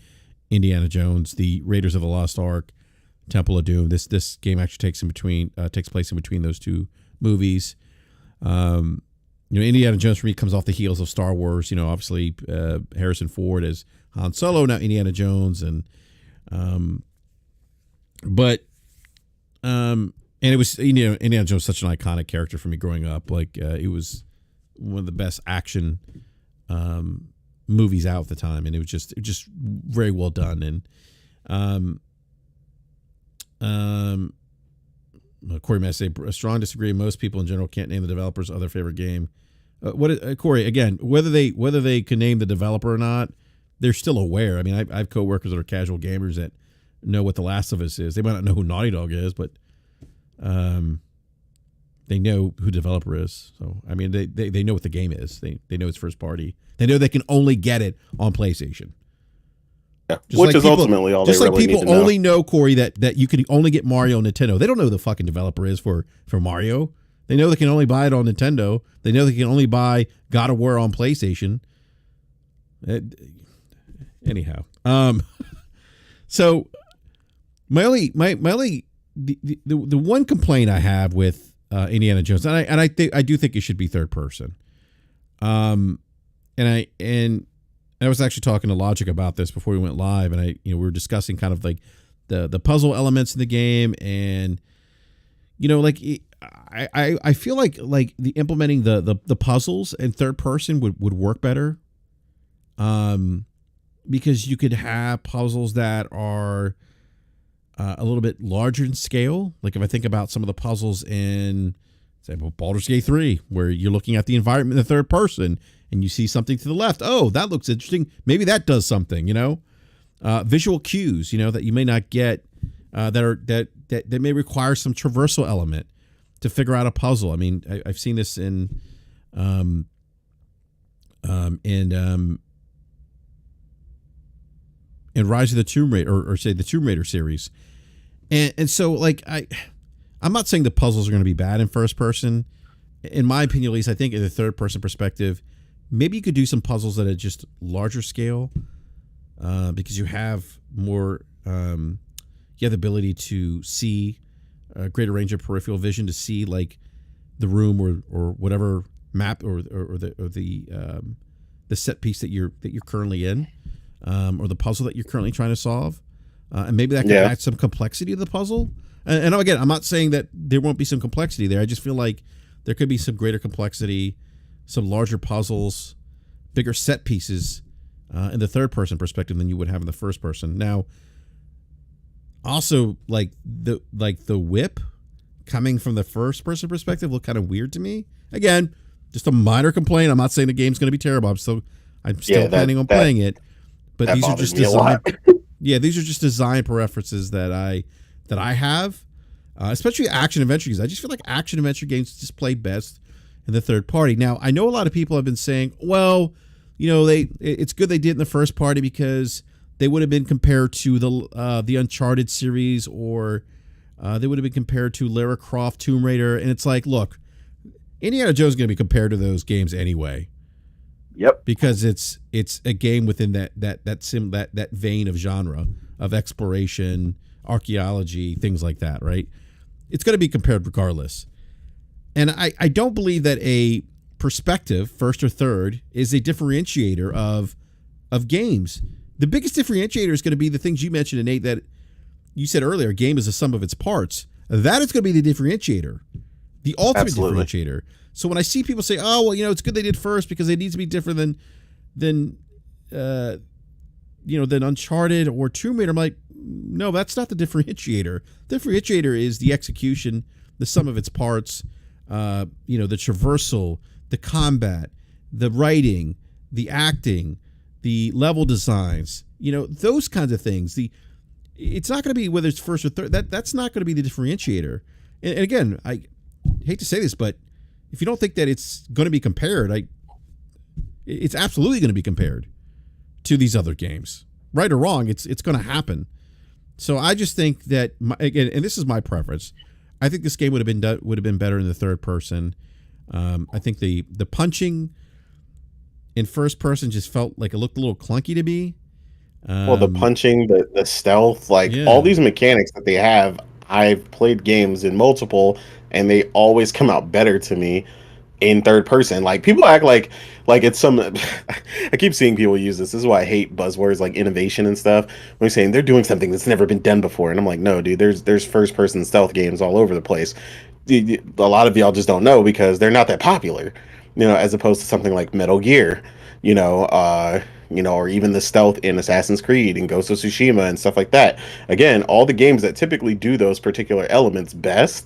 Indiana Jones, the Raiders of the Lost Ark, Temple of Doom. This game actually takes place in between those two movies. Indiana Jones for me comes off the heels of Star Wars. Obviously Harrison Ford as Han Solo, now Indiana Jones, and and it was, Indiana Jones was such an iconic character for me growing up. Like it was one of the best action movies out at the time, and it was just very well done. And Corey may say a strong disagree. Most people in general can't name the developer's other favorite game. Corey, again, whether they can name the developer or not, they're still aware. I mean, I have coworkers that are casual gamers that know what The Last of Us is. They might not know who Naughty Dog is, but they know who the developer is. So I mean, they know what the game is. They know it's first party. They know they can only get it on PlayStation. Yeah. Which is ultimately all they really need to know. Just like people only know, Corey, that you can only get Mario on Nintendo. They don't know who the fucking developer is for Mario. They know they can only buy it on Nintendo. They know they can only buy God of War on PlayStation. Anyhow, so my only the one complaint I have with Indiana Jones, and I do think it should be third person. And I was actually talking to Logic about this before we went live, and we were discussing kind of like the puzzle elements in the game, and like I feel like the implementing the puzzles in third person would work better, because you could have puzzles that are a little bit larger in scale. Like if I think about some of the puzzles in, say, Baldur's Gate 3, where you're looking at the environment in the third person and you see something to the left. Oh, that looks interesting. Maybe that does something, visual cues, that you may not get, that may require some traversal element to figure out a puzzle. I mean, I've seen this in Rise of the Tomb Raider, or say the Tomb Raider series. And so like I'm not saying the puzzles are going to be bad in first person. In my opinion, at least, I think in the third person perspective, maybe you could do some puzzles that are just larger scale, because you have more, you have the ability to see a greater range of peripheral vision to see like the room or whatever map or the set piece that you're currently in, or the puzzle that you're currently trying to solve, and maybe that could add some complexity to the puzzle. And again, I'm not saying that there won't be some complexity there. I just feel like there could be some greater complexity, some larger puzzles, bigger set pieces in the third person perspective than you would have in the first person. Now, also like the whip coming from the first person perspective looked kind of weird to me. Again, just a minor complaint. I'm not saying the game's going to be terrible. I'm still planning on playing it. But these are just design. Yeah, these are just design preferences that I have, especially action adventure games. I just feel like action adventure games just play best in the third party. Now, I know a lot of people have been saying, well, it's good they did in the first party because they would have been compared to the Uncharted series, or they would have been compared to Lara Croft, Tomb Raider, and it's like, look, Indiana Jones is going to be compared to those games anyway. Yep. Because it's a game within that vein of genre of exploration, archaeology, things like that, right? It's going to be compared regardless. And I don't believe that a perspective, first or third, is a differentiator of games. The biggest differentiator is going to be the things you mentioned, Nate, that you said earlier, a game is a sum of its parts. That is going to be the differentiator, the ultimate differentiator. So when I see people say, "Oh, well, it's good they did first because it needs to be different than Uncharted or Tomb Raider," I'm like, no, that's not the differentiator. The differentiator is the execution, the sum of its parts, the traversal, the combat, the writing, the acting, the level designs, those kinds of things. It's not going to be whether it's first or third. That's not going to be the differentiator. And again, I hate to say this, but if you don't think that it's going to be compared, it's absolutely going to be compared to these other games, right or wrong. It's going to happen. So I just think that, again, and this is my preference, I think this game would have been better in the third person. I think the punching in first person just felt like it looked a little clunky to me. Well, the punching, the stealth, all these mechanics that they have, I've played games in multiple, and they always come out better to me in third person. Like, people act like it's some. I keep seeing people use this. This is why I hate buzzwords like innovation and stuff. When they're saying they're doing something that's never been done before, and I'm like, no, dude. There's first person stealth games all over the place. A lot of y'all just don't know because they're not that popular. As opposed to something like Metal Gear. Or even the stealth in Assassin's Creed and Ghost of Tsushima and stuff like that. Again, all the games that typically do those particular elements best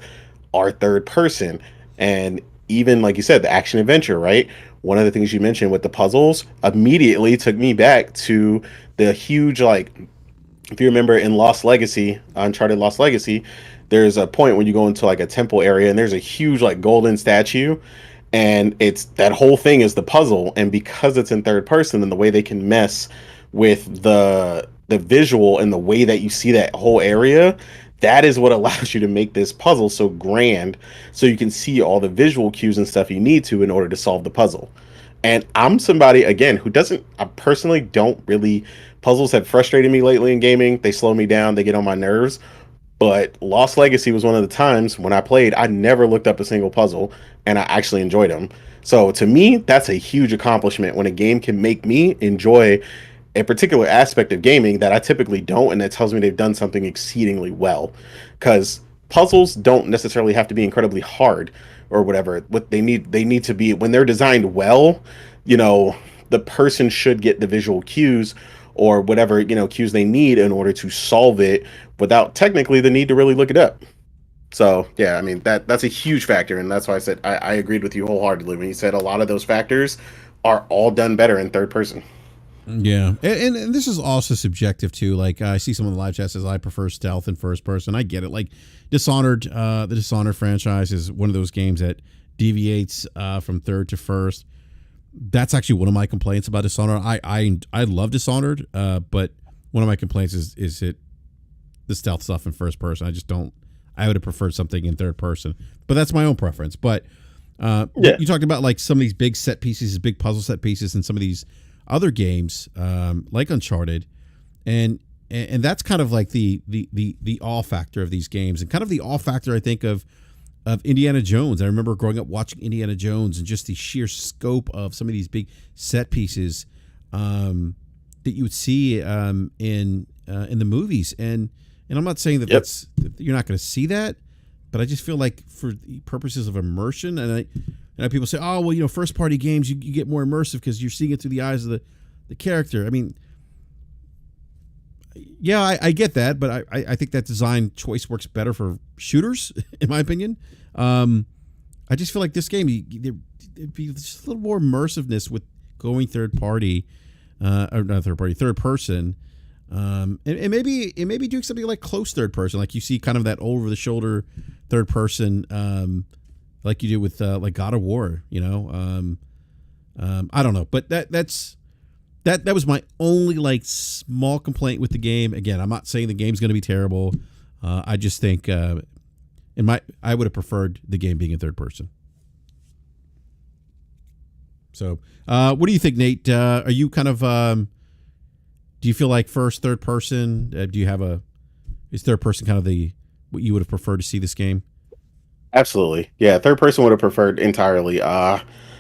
are third person. And even like you said, the action adventure, right? One of the things you mentioned with the puzzles immediately took me back to the huge, like, if you remember in Lost Legacy, Uncharted Lost Legacy, there's a point when you go into like a temple area and there's a huge like golden statue, and it's that whole thing is the puzzle. And because it's in third person and the way they can mess with the visual and the way that you see that whole area, that is what allows you to make this puzzle so grand, so you can see all the visual cues and stuff you need to in order to solve the puzzle. And I'm somebody again who doesn't, I personally don't really, puzzles have frustrated me lately in gaming. They slow me down, they get on my nerves. But Lost Legacy was one of the times when I played, I never looked up a single puzzle and I actually enjoyed them. So to me, that's a huge accomplishment when a game can make me enjoy a particular aspect of gaming that I typically don't, and that tells me they've done something exceedingly well. Because puzzles don't necessarily have to be incredibly hard or whatever. What they need to be, when they're designed well, you know, the person should get the visual cues or whatever, you know, cues they need in order to solve it without technically the need to really look it up. So yeah, I mean that's a huge factor, and that's why I said I agreed with you wholeheartedly when you said a lot of those factors are all done better in third person. Yeah, and this is also subjective too. Like I see some of the live chat says I prefer stealth in first person. I get it. Like Dishonored, the Dishonored franchise is one of those games that deviates from third to first. That's actually one of my complaints about Dishonored. I love Dishonored, but one of my complaints is it the stealth stuff in first person. I just don't. I would have preferred something in third person, but that's my own preference. But Yeah. you talked about like some of these big set pieces, big puzzle set pieces, and some of these other games like Uncharted, and that's kind of like the awe factor of these games, and kind of the awe factor I think of Indiana Jones. I remember growing up watching Indiana Jones and just the sheer scope of some of these big set pieces that you would see in the movies, and I'm not saying that that you're not going to see that, but I just feel like for the purposes of immersion, and people say, oh, well, you know, first party games, you get more immersive because you're seeing it through the eyes of the character. I mean, yeah, I get that, but I think that design choice works better for shooters, in my opinion. I just feel like this game, there'd be just a little more immersiveness with going third party, or not third party, third person. And maybe doing something like close third person, like you see kind of that over the shoulder third person, like you do with like God of War, you know. I don't know, but that was my only like small complaint with the game. Again, I'm not saying the game's going to be terrible. I just think I would have preferred the game being in third person. So, what do you think, Nate? Are you kind of do you feel like first, third person? Do you have is third person kind of what you would have preferred to see this game? Absolutely. Yeah, third person would have preferred entirely.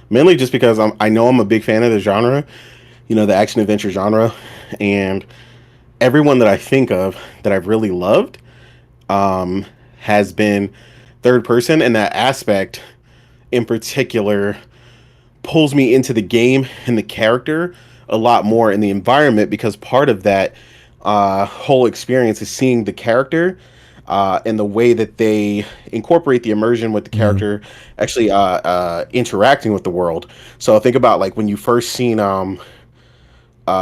Mainly just because I know I'm a big fan of the genre, you know, the action adventure genre, and everyone that I think of that I've really loved has been third person, and that aspect in particular pulls me into the game and the character a lot more in the environment, because part of that whole experience is seeing the character and the way that they incorporate the immersion with the character actually interacting with the world. So think about like when you first seen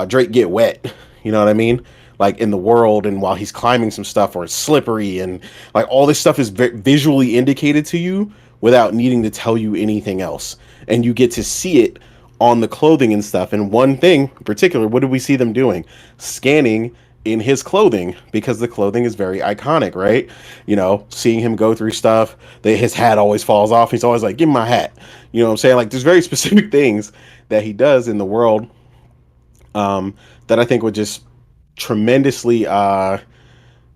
Drake get wet, you know what I mean? Like in the world, and while he's climbing some stuff, or it's slippery, and like all this stuff is visually indicated to you without needing to tell you anything else, and you get to see it on the clothing and stuff. And one thing in particular, what did we see them doing? Scanning in his clothing, because the clothing is very iconic, right? You know, seeing him go through stuff, his hat always falls off. He's always like, give me my hat. You know what I'm saying? Like there's very specific things that he does in the world that I think would just tremendously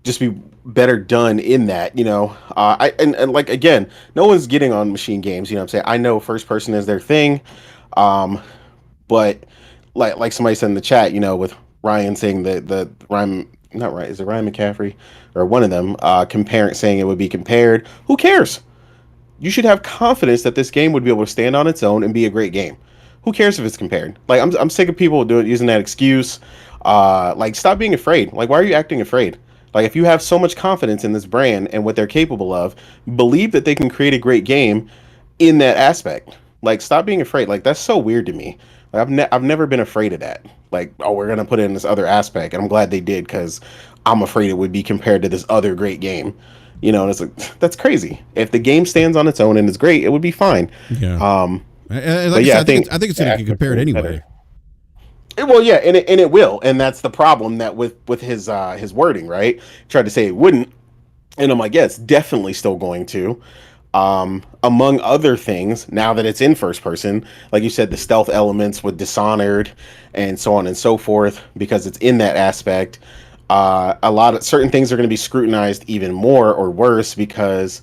just be better done in that, you know. And like again, no one's getting on machine games, you know what I'm saying? I know first person is their thing. But like somebody said in the chat, you know, with Ryan saying the Ryan, not right, is it Ryan McCaffrey or one of them saying it would be compared? Who cares? You should have confidence that this game would be able to stand on its own and be a great game. Who cares if it's compared? Like I'm sick of people using that excuse. Like stop being afraid. Like why are you acting afraid? Like if you have so much confidence in this brand and what they're capable of, believe that they can create a great game in that aspect. Like stop being afraid. Like that's so weird to me. Like I've never been afraid of that. Like oh we're gonna put it in this other aspect, and I'm glad they did because I'm afraid it would be compared to this other great game. You know, and it's like that's crazy. If the game stands on its own and is great, it would be fine. Yeah. And like But I yeah, said, I think it's going to get compared anyway. Well, yeah, and it will, and that's the problem that with his wording, right? He tried to say it wouldn't, and I'm like, yeah, it's definitely still going to. Among other things, now that it's in first person, like you said, the stealth elements with Dishonored and so on and so forth, because it's in that aspect. A lot of certain things are going to be scrutinized even more or worse because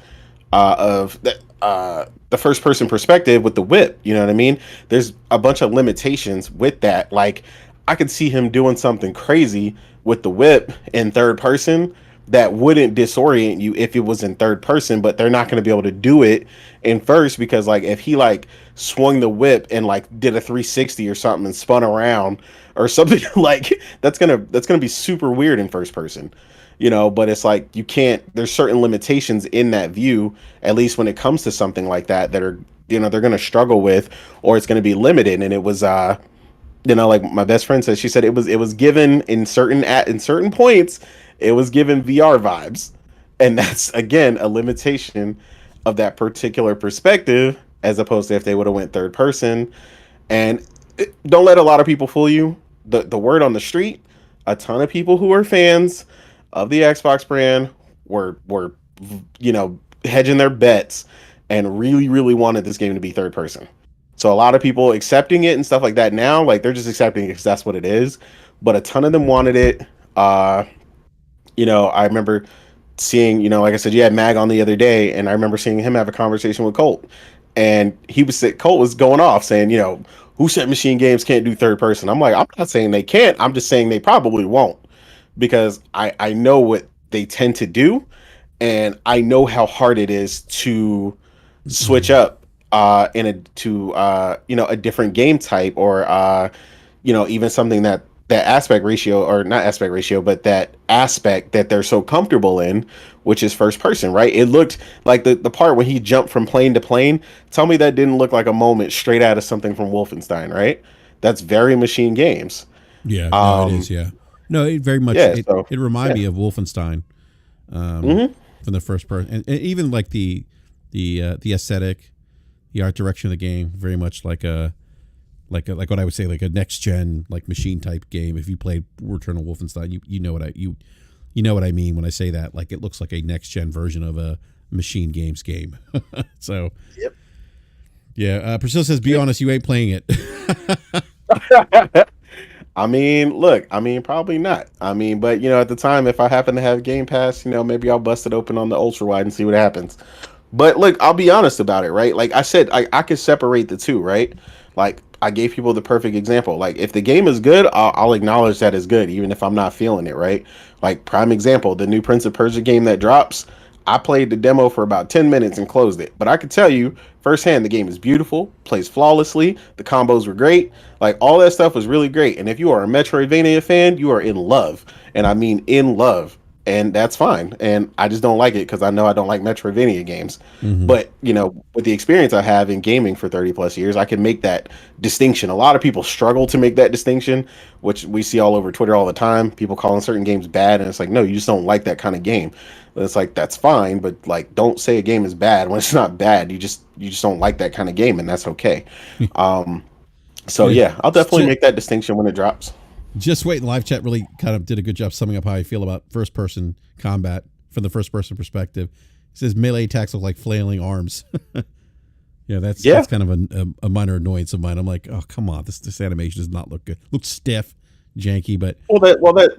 of the first person perspective with the whip. You know what I mean? There's a bunch of limitations with that. Like I could see him doing something crazy with the whip in third person that wouldn't disorient you if it was in third person, but they're not going to be able to do it in first because like if he like swung the whip and like did a 360 or something and spun around or something like that's gonna be super weird in first person, you know. But it's like you can't. There's certain limitations in that view, at least when it comes to something like that, that are you know they're gonna struggle with, or it's gonna be limited. And it was you know, like my best friend said, she said it was given in certain points, it was given VR vibes, and that's again a limitation of that particular perspective, as opposed to if they would have went third person. And don't let a lot of people fool you. The word on the street, a ton of people who are fans of the Xbox brand were you know hedging their bets and really wanted this game to be third person. So a lot of people accepting it and stuff like that now, like they're just accepting it because that's what it is. But a ton of them wanted it. You know, I remember seeing, you know, like I said, you had Mag on the other day, and I remember seeing him have a conversation with Colt, and Colt was going off saying, you know, who said machine games can't do third person? I'm like, I'm not saying they can't. I'm just saying they probably won't because I know what they tend to do, and I know how hard it is to switch up in a to you know a different game type or you know even something that aspect ratio or not aspect ratio but that aspect that they're so comfortable in, which is first person, right? It looked like the part when he jumped from plane to plane. Tell me that didn't look like a moment straight out of something from Wolfenstein, right? That's very machine games. Yeah, no, it is. Yeah, no, it very much. Yeah, so It reminded yeah. me of Wolfenstein Mm-hmm. from the first person, and even like the aesthetic, the art direction of the game, very much like what I would say like a next gen like machine type game. If you played Return of Wolfenstein, you know what you know what I mean when I say that. Like it looks like a next gen version of a machine games game. So Yep. yeah, Priscilla says, "Be honest, you ain't playing it." I mean, look, I mean, probably not. I mean, but you know, at the time, if I happen to have Game Pass, you know, maybe I'll bust it open on the ultra wide and see what happens. But look, I'll be honest about it, right? Like I said, I could separate the two, right? Like I gave people the perfect example. Like if the game is good, I'll acknowledge that it's good, even if I'm not feeling it, right? Like prime example, the new Prince of Persia game that drops. I played the demo for about 10 minutes and closed it. But I could tell you firsthand, the game is beautiful, plays flawlessly, the combos were great. Like all that stuff was really great. And if you are a Metroidvania fan, you are in love. And I mean in love. And that's fine. And I just don't like it because I know I don't like Metroidvania games. Hmm. But, you know, with the experience I have in gaming for 30 plus years, I can make that distinction. A lot of people struggle to make that distinction, which we see all over Twitter all the time. People calling certain games bad. And it's like, no, you just don't like that kind of game. And it's like, that's fine. But like, don't say a game is bad when it's not bad. You just don't like that kind of game. And that's okay. So yeah, I'll definitely make that distinction when it drops. Just wait. Live chat really kind of did a good job summing up how I feel about first person combat from the first person perspective. It says melee attacks look like flailing arms. Yeah, that's kind of a minor annoyance of mine. I'm like, oh come on, this animation does not look good. Looks stiff, janky, but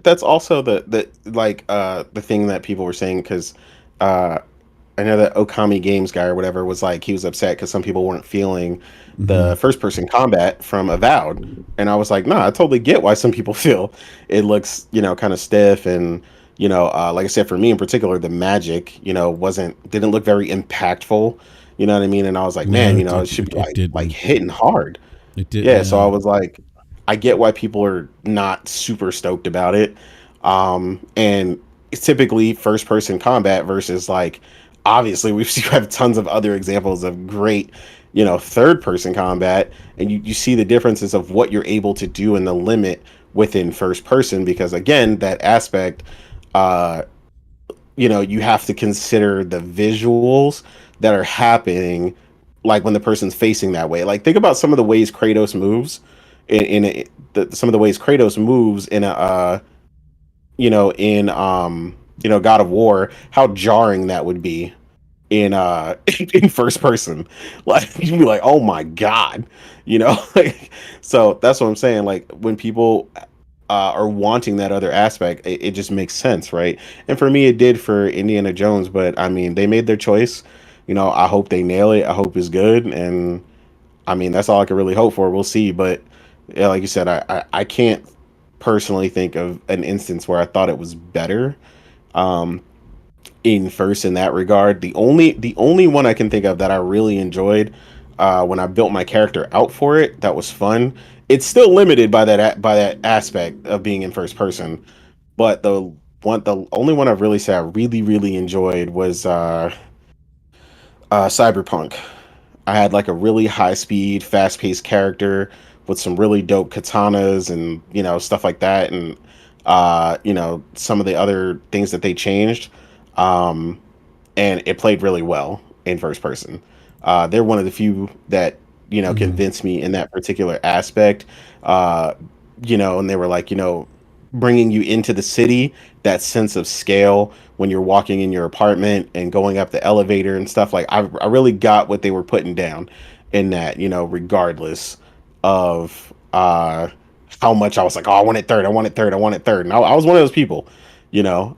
That's also the like the thing that people were saying because I know that Okami Games guy or whatever was like he was upset because some people weren't feeling the first person combat from Avowed, and I was like, nah, I totally get why some people feel it looks kind of stiff and like I said, for me in particular, the magic didn't look very impactful. You know what I mean? And I was like, man, it should be like hitting hard. It did. Yeah, so I was like, I get why people are not super stoked about it. And typically first person combat versus like obviously we've seen have tons of other examples of great third person combat, and you see the differences of what you're able to do and the limit within first person, because again that aspect, uh you have to consider the visuals that are happening, like when the person's facing that way. Like think about some of the ways Kratos moves some of the ways Kratos moves in a God of War, how jarring that would be in in first person. Like you'd be like, oh my god, like, so that's what I'm saying. Like when people are wanting that other aspect, it just makes sense, right? And for me it did for Indiana Jones, but I mean they made their choice. I hope they nail it. I hope it's good, and I mean that's all I can really hope for. We'll see. But yeah, like you said, I can't personally think of an instance where I thought it was better um in first in that regard. The only one I can think of that I really enjoyed, when I built my character out for it, that was fun. It's still limited by that aspect of being in first person, but the only one I've really said I really enjoyed was Cyberpunk. I had like a really high speed, fast paced character with some really dope katanas and stuff like that, and some of the other things that they changed. Um, and it played really well in first person. They're one of the few that Mhm. convinced me in that particular aspect. Uh, and they were like, bringing you into the city, that sense of scale when you're walking in your apartment and going up the elevator and stuff. Like I really got what they were putting down in that, regardless of how much I was like, oh, I want it third, I want it third, I want it third. And I was one of those people, you know.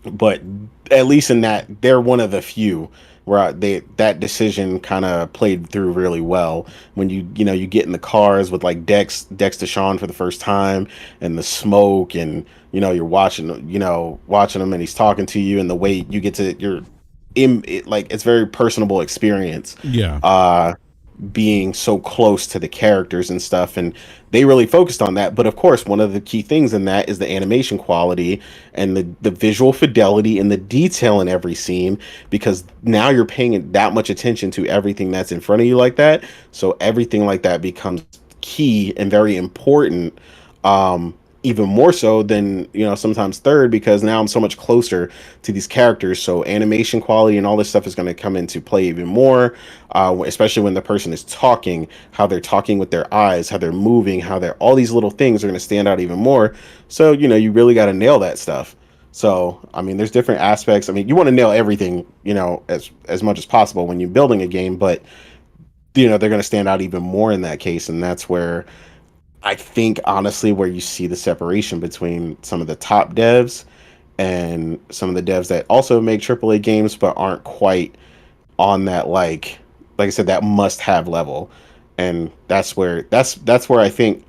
But at least in that, they're one of the few where they that decision kind of played through really well when you get in the cars with like Dex Deshawn for the first time, and the smoke, and you're watching him, and he's talking to you, and the way you get to you're in it, like it's very personable experience. Yeah. uh being so close to the characters and stuff, and they really focused on that. But of course one of the key things in that is the animation quality and the visual fidelity and the detail in every scene, because now you're paying that much attention to everything that's in front of you like that, so everything like that becomes key and very important, even more so than sometimes third, because now I'm so much closer to these characters, so animation quality and all this stuff is going to come into play even more, especially when the person is talking, how they're talking with their eyes, how they're moving, how they're all these little things are going to stand out even more. So you really got to nail that stuff. So I mean there's different aspects. I mean you want to nail everything as much as possible when you're building a game, but they're going to stand out even more in that case, and that's where I think honestly where you see the separation between some of the top devs and some of the devs that also make AAA games but aren't quite on that, like I said, that must have level. And that's where I think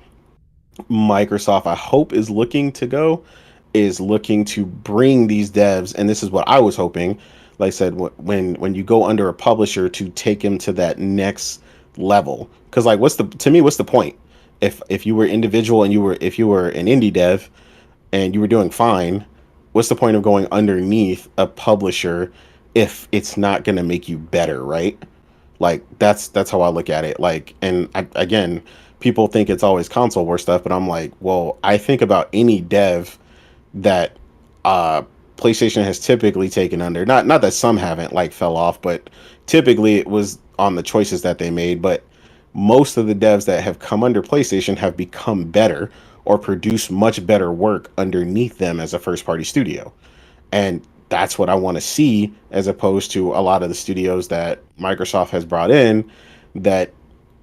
Microsoft, I hope, is looking to go, is looking to bring these devs, and this is what I was hoping, like I said, when you go under a publisher, to take them to that next level. Because like what's the point if you were individual, and if you were an indie dev and you were doing fine, what's the point of going underneath a publisher if it's not going to make you better, right? Like that's how I look at it. Like, and again, people think it's always console war stuff, but I'm like, well, I think about any dev that uh PlayStation has typically taken under. Not that some haven't, like, fell off, but typically it was on the choices that they made. But most of the devs that have come under PlayStation have become better or produce much better work underneath them as a first party studio. And that's what I want to see, as opposed to a lot of the studios that Microsoft has brought in that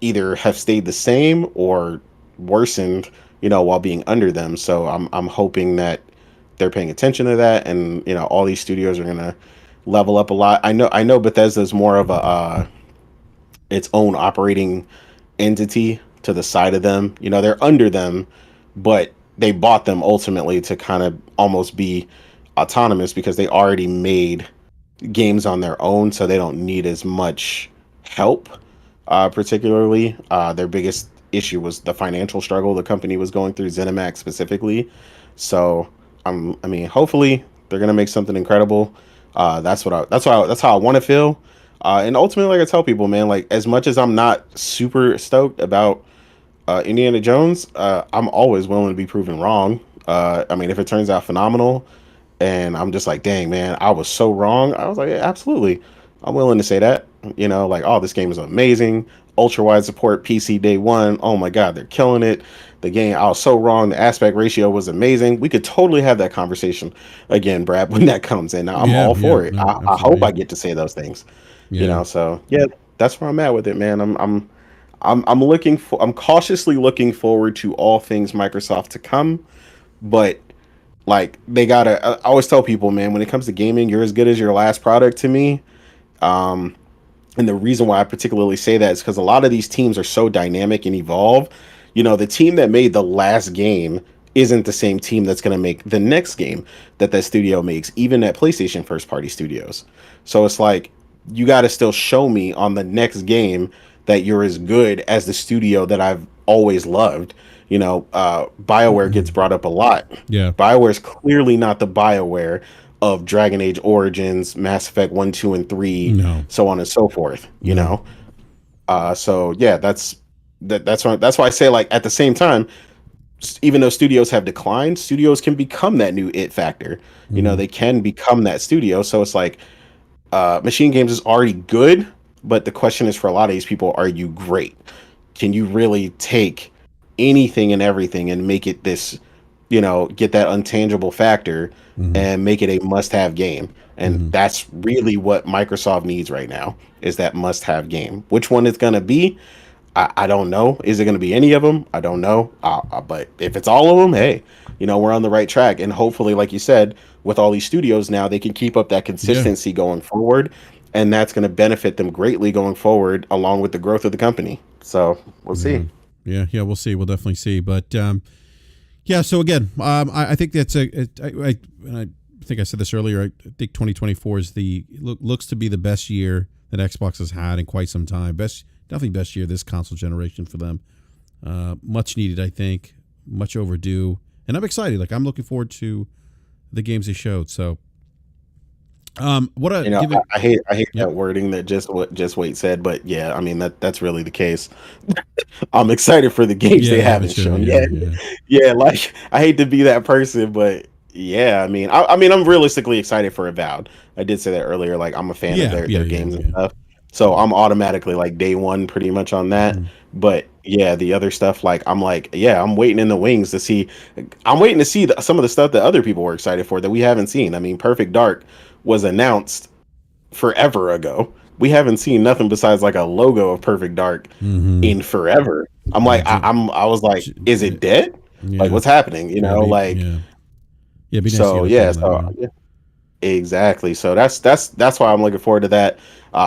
either have stayed the same or worsened, while being under them. So I'm hoping that they're paying attention to that, and all these studios are gonna level up a lot. I know Bethesda's more of a its own operating entity to the side of them. They're under them, but they bought them ultimately to kind of almost be autonomous, because they already made games on their own, so they don't need as much help. Particularly, their biggest issue was the financial struggle the company was going through, ZeniMax specifically. So I mean, hopefully they're gonna make something incredible. That's how I want to feel. And ultimately, like I tell people, man, like as much as I'm not super stoked about Indiana Jones, I'm always willing to be proven wrong. I mean, if it turns out phenomenal, and I'm just like, dang, man, I was so wrong. I was like, yeah, absolutely, I'm willing to say that. You know, like, oh, this game is amazing. Ultra wide support, PC day one. Oh my god, they're killing it. The game, I was so wrong. The aspect ratio was amazing. We could totally have that conversation again, Brad, when that comes in. I'm Yeah, all yeah, for it. no, I hope absolutely. I get to say those things. You Yeah. know, so yeah, that's where I'm at with it, man. I'm cautiously looking forward to all things Microsoft to come, but like they gotta. I always tell people, man, when it comes to gaming, you're as good as your last product to me. Um, and the reason why I particularly say that is because a lot of these teams are so dynamic and evolve. You know, the team that made the last game isn't the same team that's going to make the next game that studio makes, even at PlayStation first party studios. So it's like you got to still show me on the next game that you're as good as the studio that I've always loved. You know, BioWare gets brought up a lot. Yeah. BioWare is clearly not the BioWare of Dragon Age Origins, Mass Effect 1, 2, and 3, No. so on and so forth, you No. know? So yeah, that's why I say, like, at the same time, even though studios have declined, studios can become that new it factor. You know, Hmm. they can become that studio. So it's like Machine Games is already good, but the question is for a lot of these people, are you great? Can you really take anything and everything and make it this, you know, get that untangible factor Hmm. and make it a must-have game? And Hmm. that's really what Microsoft needs right now, is that must-have game. Which one it's going to be, I don't know. Is it going to be any of them? I don't know. But if it's all of them, hey, you know, we're on the right track. And hopefully, like you said, with all these studios now, they can keep up that Yeah. consistency going forward. And that's going to benefit them greatly going forward, along with the growth of the company. So we'll Yeah. see. Yeah. Yeah. We'll see. We'll definitely see. But yeah. So again, I think that's and I think I said this earlier. I think 2024 is looks to be the best year that Xbox has had in quite some time. Definitely best year this console generation for them. Much needed, I think. Much overdue, and I'm excited. Like I'm looking forward to the games they showed. So, what a You know, given. I hate Yep. that wording that just wait said, but yeah, I mean that's really the case. I'm excited for the games Yeah. they Yeah. Me haven't too. shown. Yeah. Yeah, Yeah. yeah. Like I hate to be that person, but yeah, I mean, I'm realistically excited for Avowed. I did say that earlier. Like I'm a fan of Yeah. Yeah. their Yeah. games and Yeah. stuff, so I'm automatically like day one pretty much on that. Mm-hmm. But yeah, the other stuff, like, yeah, I'm waiting in the wings to see. I'm waiting to see some of the stuff that other people were excited for that we haven't seen. I mean, Perfect Dark was announced forever ago. We haven't seen nothing besides like a logo of Perfect Dark Mm-hmm. in forever. I'm Yeah. like, I was like, is Yeah. it dead? Like, Yeah. what's happening? You Yeah. know, like, Yeah. Yeah. It'd be nice to get so a yeah, feel of that. so Yeah. yeah, exactly. So that's why I'm looking forward to that.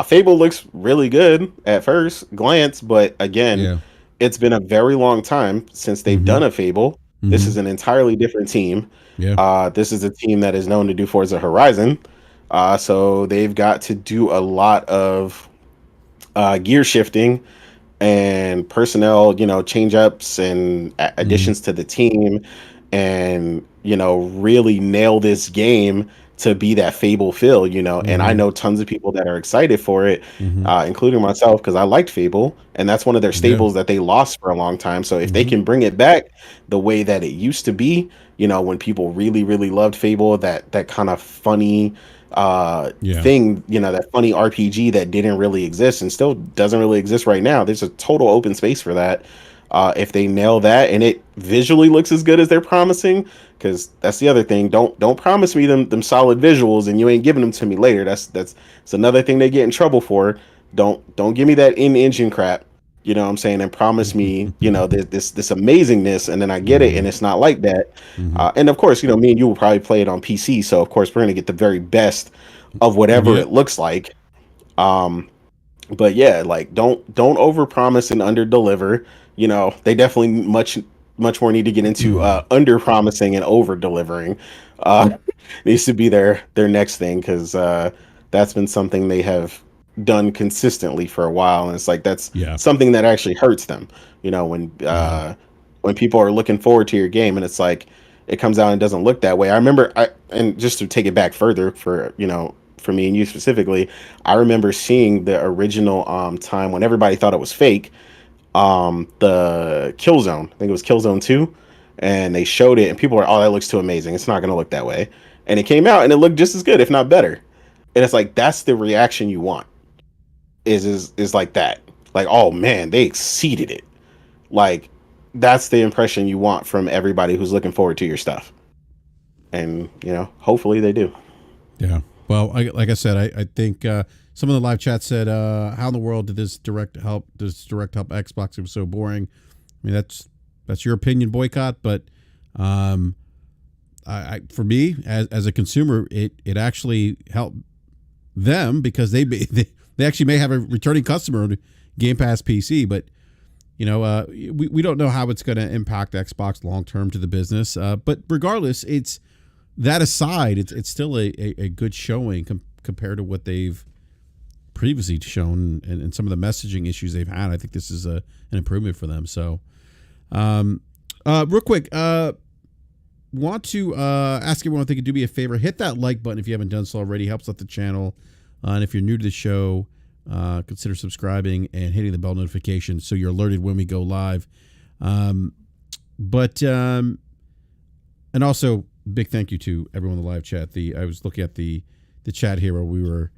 Fable looks really good at first glance, but again, Yeah. it's been a very long time since they've Mm-hmm. done a Fable. This Mm-hmm. is an entirely different team. Yeah. This is a team that is known to do Forza Horizon. So they've got to do a lot of gear shifting and personnel, you know, change ups and Mm-hmm. additions to the team, and you know, really nail this game to be that Fable feel, you know. And I Mm-hmm. know tons of people that are excited for it, Mm-hmm. including myself, because I liked Fable, and that's one of their Yeah. staples that they lost for a long time. So if they Mm-hmm. can bring it back the way that it used to be, you know, when people really, really loved Fable, that kind of funny Yeah. thing, you know, that funny RPG that didn't really exist and still doesn't really exist right now. There's a total open space for that. If they nail that and it visually looks as good as they're promising, because that's the other thing. Don't promise me them solid visuals and you ain't giving them to me later. That's another thing they get in trouble for. Don't give me that in engine crap. You know what I'm saying? And promise me, you know, this amazingness, and then I get it, Mm-hmm. and it's not like that. Mm-hmm. And of course, you know, me and you will probably play it on PC, so of course we're gonna get the very best of whatever Yep. it looks like. Um, but yeah, like don't overpromise and underdeliver. You know, they definitely much more need to get into under promising and over delivering. Needs to be their next thing, because that's been something they have done consistently for a while, and it's like that's Yeah. something that actually hurts them. You know, Yeah. when people are looking forward to your game, and it's like, it comes out and doesn't look that way. I remember, and just to take it back further for, for me and you specifically, I remember seeing the original time when everybody thought it was fake, the Killzone. I think it was Killzone 2, and they showed it and people were, oh, that looks too amazing. It's not going to look that way. And it came out and it looked just as good, if not better. And it's like that's the reaction you want. Is like that. Like, oh man, they exceeded it. Like that's the impression you want from everybody who's looking forward to your stuff. And, hopefully they do. Yeah. Well, like I said, I think some of the live chat said, how in the world did this direct help Xbox? It was so boring. I mean, that's your opinion, boycott, but I for me as a consumer, it actually helped them because they actually may have a returning customer on Game Pass PC, but we don't know how it's going to impact Xbox long term to the business. But regardless, it's that aside, it's still a good showing compared to what they've previously shown and some of the messaging issues they've had. I think this is an improvement for them. So, real quick, want to ask everyone if they could do me a favor, hit that like button if you haven't done so already. Helps out the channel. And if you're new to the show, consider subscribing and hitting the bell notification so you're alerted when we go live. And also big thank you to everyone in the live chat. I was looking at the chat here where we were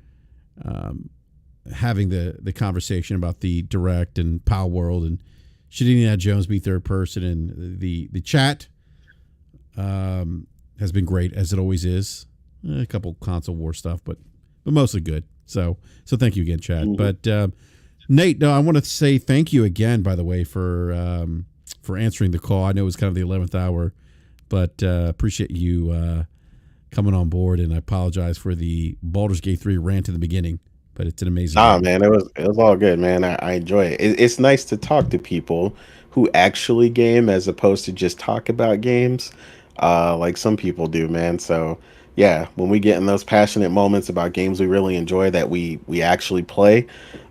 having the conversation about the Direct and Palworld and should Indiana Jones be third person, and the chat has been great as it always is. A couple console war stuff, but mostly good. So thank you again, Chad. Mm-hmm. But Nate, no, I want to say thank you again, by the way, for answering the call. I know it was kind of the 11th hour, but appreciate you coming on board, and I apologize for the Baldur's Gate 3 rant in the beginning, but it's an amazing game. Man, it was all good, man. I enjoy it. It's nice to talk to people who actually game as opposed to just talk about games, like some people do, man. So yeah, when we get in those passionate moments about games we really enjoy that we actually play,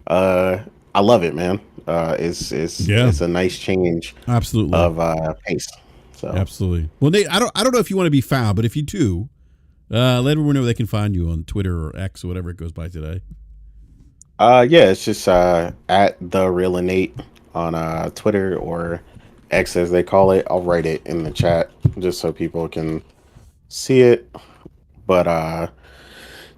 I love it, man. It's a nice change, absolutely, of pace. So absolutely. Well, Nate, I don't know if you want to be found, but if you do, let everyone know where they can find you on Twitter or X or whatever it goes by today. Yeah, it's just at the real Nate on Twitter or X as they call it. I'll write it in the chat just so people can see it. But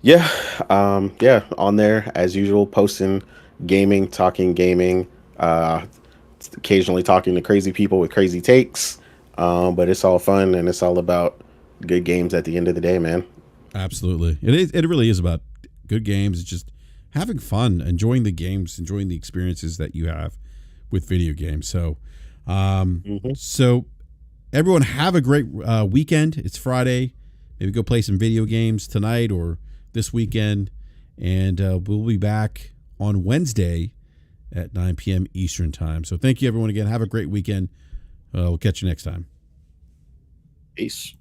yeah, on there as usual, posting gaming, talking gaming, occasionally talking to crazy people with crazy takes. But it's all fun and it's all about good games at the end of the day, man. Absolutely. It really is about good games. It's just having fun, enjoying the games, enjoying the experiences that you have with video games. So, so everyone have a great weekend. It's Friday. Maybe go play some video games tonight or this weekend. And we'll be back on Wednesday at 9 p.m. Eastern time. So thank you, everyone, again. Have a great weekend. We'll catch you next time. Peace.